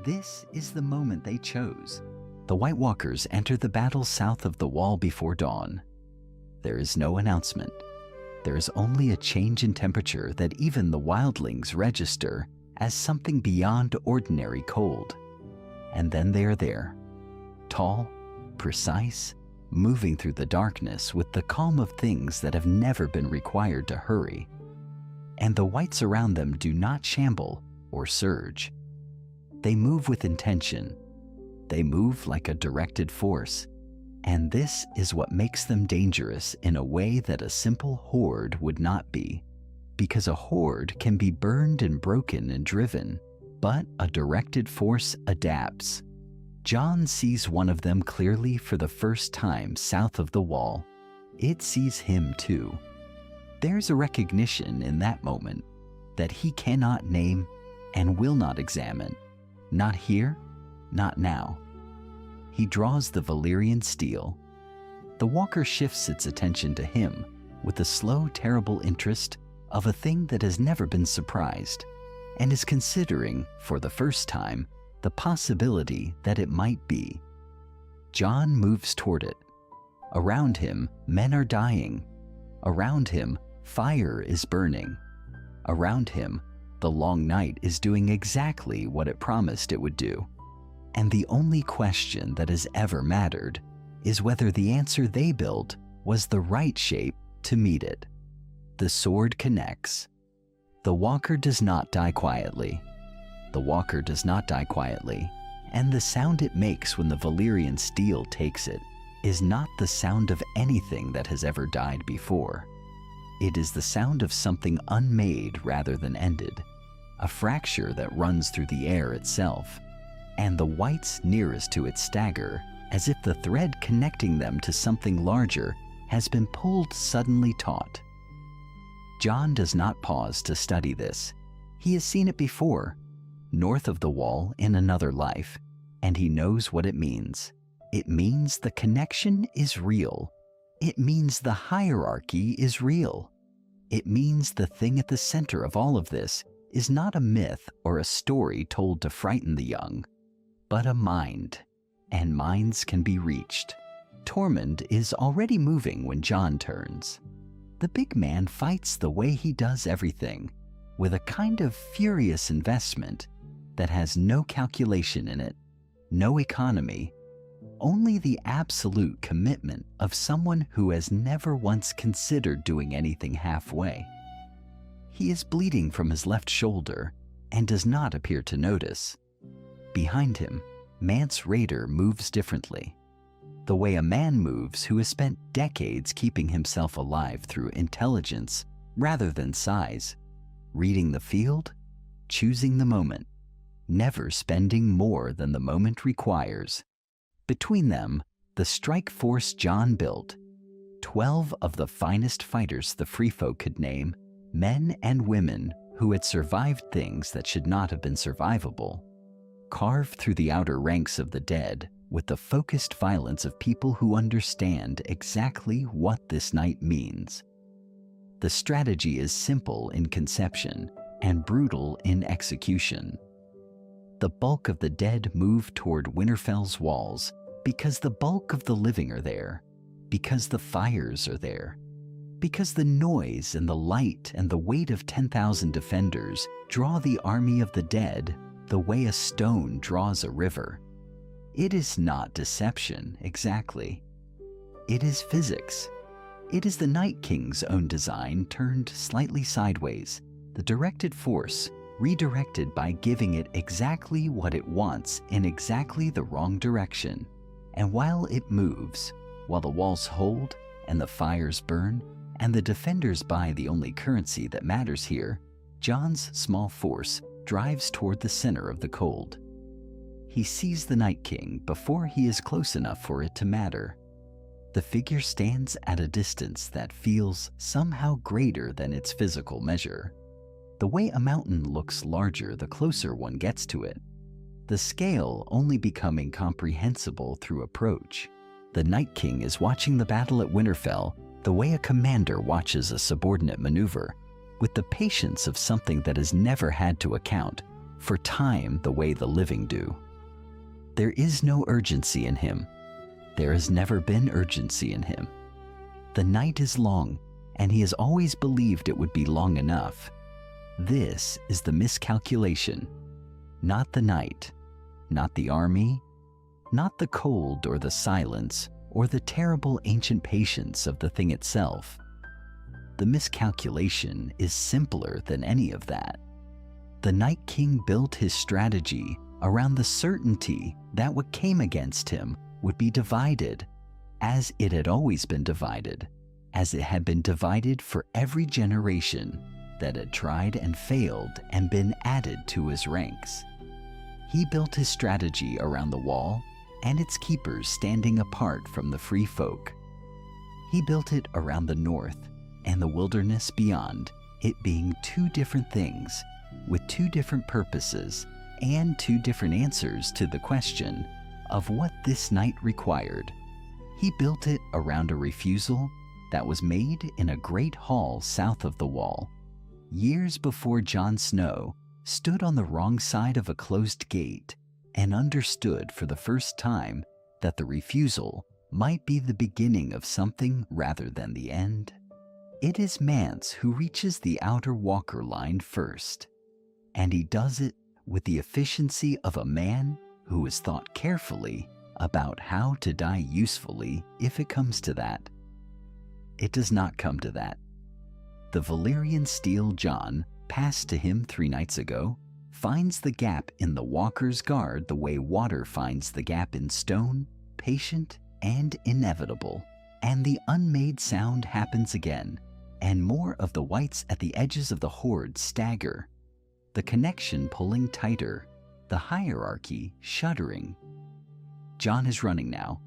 This is the moment they chose. The White Walkers enter the battle south of the wall before dawn. There is no announcement. There is only a change in temperature that even the wildlings register as something beyond ordinary cold. And then they are there, tall, precise, moving through the darkness with the calm of things that have never been required to hurry. And the whites around them do not shamble or surge. They move with intention. They move like a directed force. And this is what makes them dangerous in a way that a simple horde would not be. Because a horde can be burned and broken and driven, but a directed force adapts. Jon sees one of them clearly for the first time south of the wall. It sees him too. There's a recognition in that moment that he cannot name and will not examine. Not here, not now. He draws the Valyrian steel. The walker shifts its attention to him with the slow, terrible interest of a thing that has never been surprised and is considering, for the first time, the possibility that it might be. Jon moves toward it. Around him, men are dying. Around him, fire is burning. Around him, the long night is doing exactly what it promised it would do. And the only question that has ever mattered is whether the answer they built was the right shape to meet it. The sword connects. The walker does not die quietly. The walker does not die quietly, and the sound it makes when the Valyrian steel takes it is not the sound of anything that has ever died before. It is the sound of something unmade rather than ended, a fracture that runs through the air itself, and the whites nearest to it stagger as if the thread connecting them to something larger has been pulled suddenly taut. Jon does not pause to study this. He has seen it before, north of the wall in another life, and he knows what it means. It means the connection is real. It means the hierarchy is real. It means the thing at the center of all of this is not a myth or a story told to frighten the young, but a mind, and minds can be reached. Tormund is already moving when Jon turns. The big man fights the way he does everything, with a kind of furious investment that has no calculation in it, no economy, only the absolute commitment of someone who has never once considered doing anything halfway. He is bleeding from his left shoulder and does not appear to notice. Behind him, Mance Rayder moves differently, the way a man moves who has spent decades keeping himself alive through intelligence rather than size, reading the field, choosing the moment, never spending more than the moment requires. Between them, the strike force Jon built, 12 of the finest fighters the free folk could name, men and women who had survived things that should not have been survivable, carved through the outer ranks of the dead with the focused violence of people who understand exactly what this night means. The strategy is simple in conception and brutal in execution. The bulk of the dead move toward Winterfell's walls because the bulk of the living are there, because the fires are there. Because the noise and the light and the weight of 10,000 defenders draw the army of the dead the way a stone draws a river. It is not deception, exactly. It is physics. It is the Night King's own design turned slightly sideways, the directed force redirected by giving it exactly what it wants in exactly the wrong direction. And while it moves, while the walls hold and the fires burn, and the defenders buy the only currency that matters here, Jon's small force drives toward the center of the cold. He sees the Night King before he is close enough for it to matter. The figure stands at a distance that feels somehow greater than its physical measure. The way a mountain looks larger the closer one gets to it, the scale only becoming comprehensible through approach. The Night King is watching the battle at Winterfell the way a commander watches a subordinate maneuver, with the patience of something that has never had to account for time the way the living do. There is no urgency in him. There has never been urgency in him. The night is long, and he has always believed it would be long enough. This is the miscalculation. Not the night, not the army, not the cold or the silence, or the terrible ancient patience of the thing itself. The miscalculation is simpler than any of that. The Night King built his strategy around the certainty that what came against him would be divided, as it had always been divided, as it had been divided for every generation that had tried and failed and been added to his ranks. He built his strategy around the wall and its keepers standing apart from the free folk. He built it around the north and the wilderness beyond, it being two different things, with two different purposes and two different answers to the question of what this night required. He built it around a refusal that was made in a great hall south of the wall, years before Jon Snow stood on the wrong side of a closed gate and understood for the first time that the refusal might be the beginning of something rather than the end. It is Mance who reaches the outer walker line first, and he does it with the efficiency of a man who has thought carefully about how to die usefully if it comes to that. It does not come to that. The Valyrian steel Jon passed to him 3 nights ago finds the gap in the walker's guard the way water finds the gap in stone, patient and inevitable. And the unmade sound happens again, and more of the whites at the edges of the horde stagger, the connection pulling tighter, the hierarchy shuddering. Jon is running now.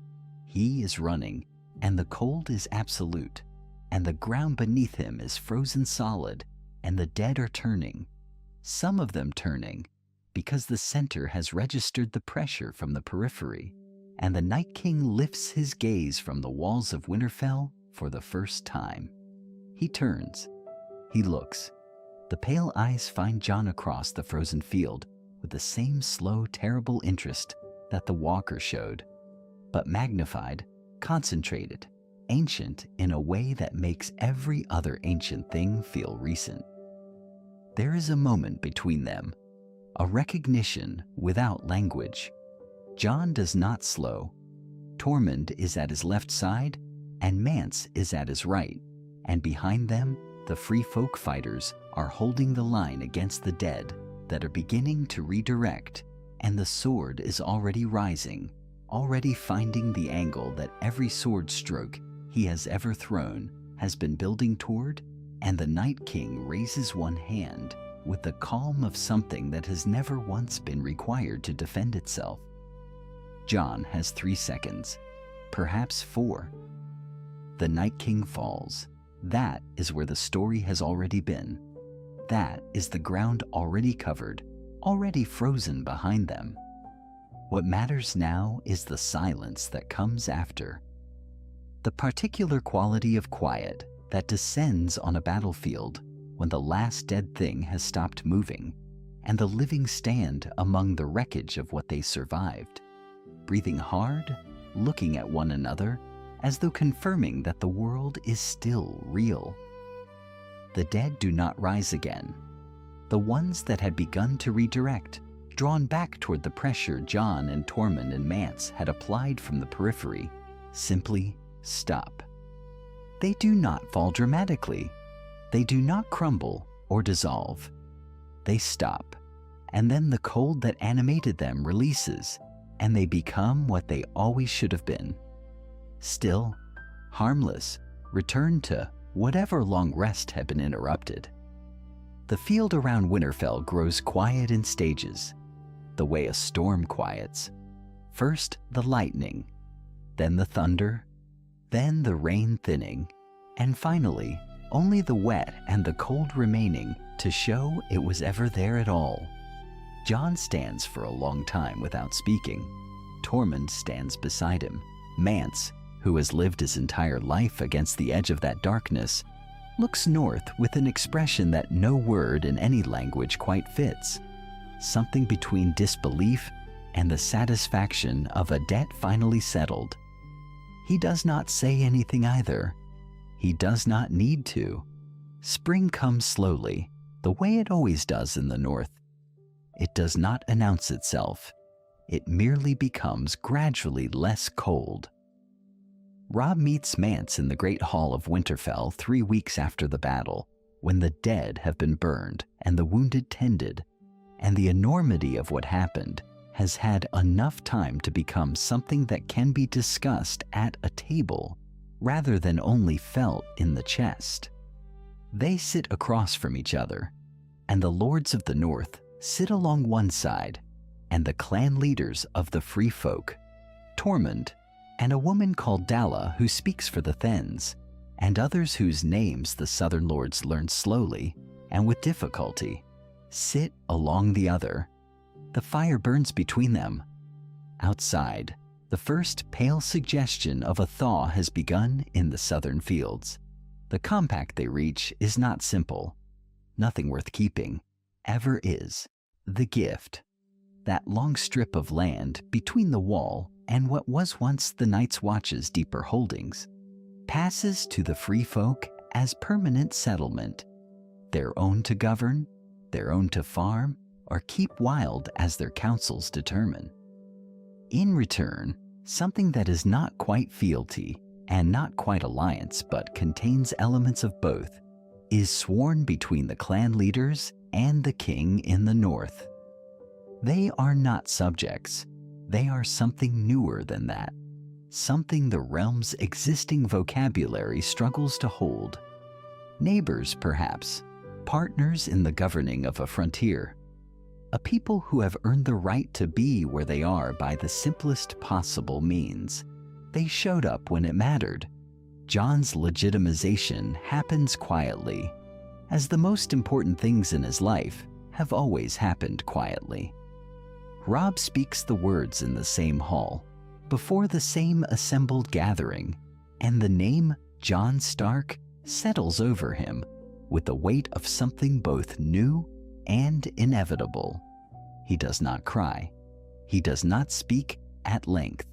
He is running, and the cold is absolute, and the ground beneath him is frozen solid, and the dead are turning, some of them turning, because the center has registered the pressure from the periphery, and the Night King lifts his gaze from the walls of Winterfell for the first time. He turns. He looks. The pale eyes find Jon across the frozen field with the same slow, terrible interest that the walker showed, but magnified, concentrated, ancient in a way that makes every other ancient thing feel recent. There is a moment between them, a recognition without language. Jon does not slow. Tormund is at his left side, and Mance is at his right, and behind them, the free folk fighters are holding the line against the dead that are beginning to redirect, and the sword is already rising, already finding the angle that every sword stroke he has ever thrown has been building toward, and the Night King raises one hand with the calm of something that has never once been required to defend itself. Jon has 3 seconds, perhaps 4. The Night King falls. That is where the story has already been. That is the ground already covered, already frozen behind them. What matters now is the silence that comes after. The particular quality of quiet that descends on a battlefield when the last dead thing has stopped moving, and the living stand among the wreckage of what they survived, breathing hard, looking at one another, as though confirming that the world is still real. The dead do not rise again. The ones that had begun to redirect, drawn back toward the pressure Jon and Tormund and Mance had applied from the periphery, simply stop. They do not fall dramatically. They do not crumble or dissolve. They stop, and then the cold that animated them releases, and they become what they always should have been. Still, harmless, returned to whatever long rest had been interrupted. The field around Winterfell grows quiet in stages, the way a storm quiets. First the lightning, then the thunder, then the rain thinning, and finally only the wet and the cold remaining to show it was ever there at all. Jon stands for a long time without speaking. Tormund stands beside him. Mance, who has lived his entire life against the edge of that darkness, looks north with an expression that no word in any language quite fits. Something between disbelief and the satisfaction of a debt finally settled. He does not say anything either. He does not need to. Spring comes slowly, the way it always does in the north. It does not announce itself. It merely becomes gradually less cold. Robb meets Mance in the great hall of Winterfell 3 weeks after the battle, when the dead have been burned and the wounded tended, and the enormity of what happened has had enough time to become something that can be discussed at a table rather than only felt in the chest. They sit across from each other, and the lords of the north sit along one side, and the clan leaders of the free folk, Tormund, and a woman called Dalla who speaks for the Thenns, and others whose names the southern lords learn slowly and with difficulty, sit along the other. The fire burns between them. Outside, the first pale suggestion of a thaw has begun in the southern fields. The compact they reach is not simple. Nothing worth keeping ever is. The gift, that long strip of land between the wall and what was once the Night's Watch's deeper holdings, passes to the free folk as permanent settlement, their own to govern, their own to farm, or keep wild as their councils determine. In return, something that is not quite fealty and not quite alliance but contains elements of both is sworn between the clan leaders and the king in the north. They are not subjects. They are something newer than that, something the realm's existing vocabulary struggles to hold. Neighbors, perhaps, partners in the governing of a frontier, a people who have earned the right to be where they are by the simplest possible means. They showed up when it mattered. Jon's legitimization happens quietly, as the most important things in his life have always happened quietly. Robb speaks the words in the same hall, before the same assembled gathering, and the name Jon Stark settles over him with the weight of something both new and inevitable. He does not cry. He does not speak at length.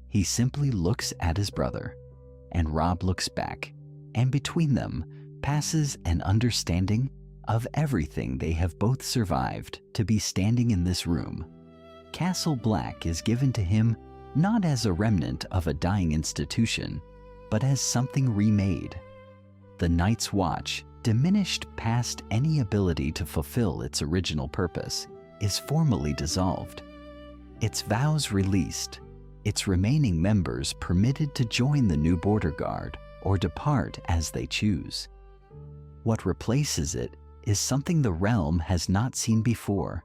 He simply looks at his brother, and Robb looks back, and between them passes an understanding of everything they have both survived to be standing in this room. Castle Black is given to him not as a remnant of a dying institution, but as something remade. The Night's Watch, diminished past any ability to fulfill its original purpose, is formally dissolved. Its vows released, its remaining members permitted to join the new border guard or depart as they choose. What replaces it is something the realm has not seen before,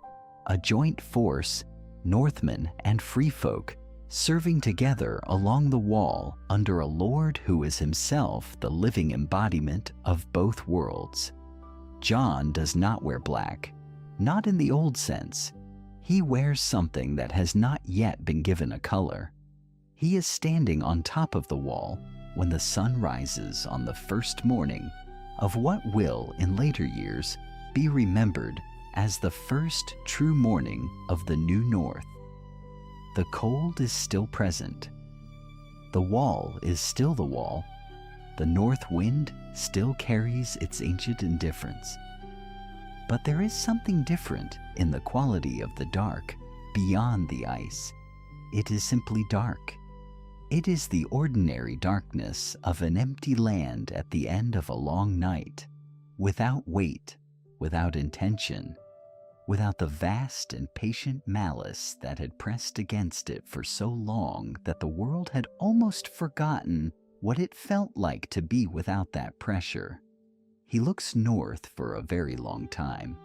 a joint force, Northmen and free folk, serving together along the wall under a lord who is himself the living embodiment of both worlds. Jon does not wear black, not in the old sense. He wears something that has not yet been given a color. He is standing on top of the wall when the sun rises on the first morning of what will, in later years, be remembered as the first true morning of the new north. The cold is still present. The wall is still the wall. The north wind still carries its ancient indifference. But there is something different in the quality of the dark beyond the ice. It is simply dark. It is the ordinary darkness of an empty land at the end of a long night, without weight, without intention, without the vast and patient malice that had pressed against it for so long that the world had almost forgotten what it felt like to be without that pressure. He looks north for a very long time.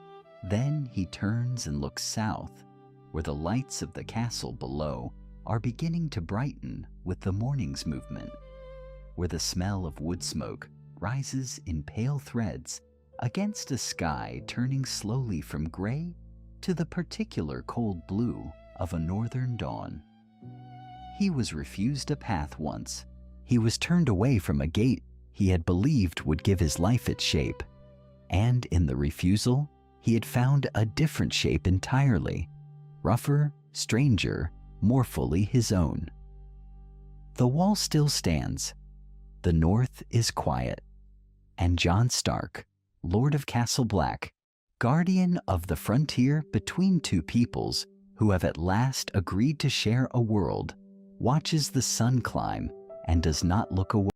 Then he turns and looks south, where the lights of the castle below are beginning to brighten with the morning's movement, where the smell of wood smoke rises in pale threads against a sky turning slowly from gray to the particular cold blue of a northern dawn. He was refused a path once. He was turned away from a gate he had believed would give his life its shape. And in the refusal, he had found a different shape entirely, rougher, stranger, more fully his own. The wall still stands. The north is quiet. And Jon Stark, Lord of Castle Black, guardian of the frontier between two peoples who have at last agreed to share a world, watches the sun climb and does not look away.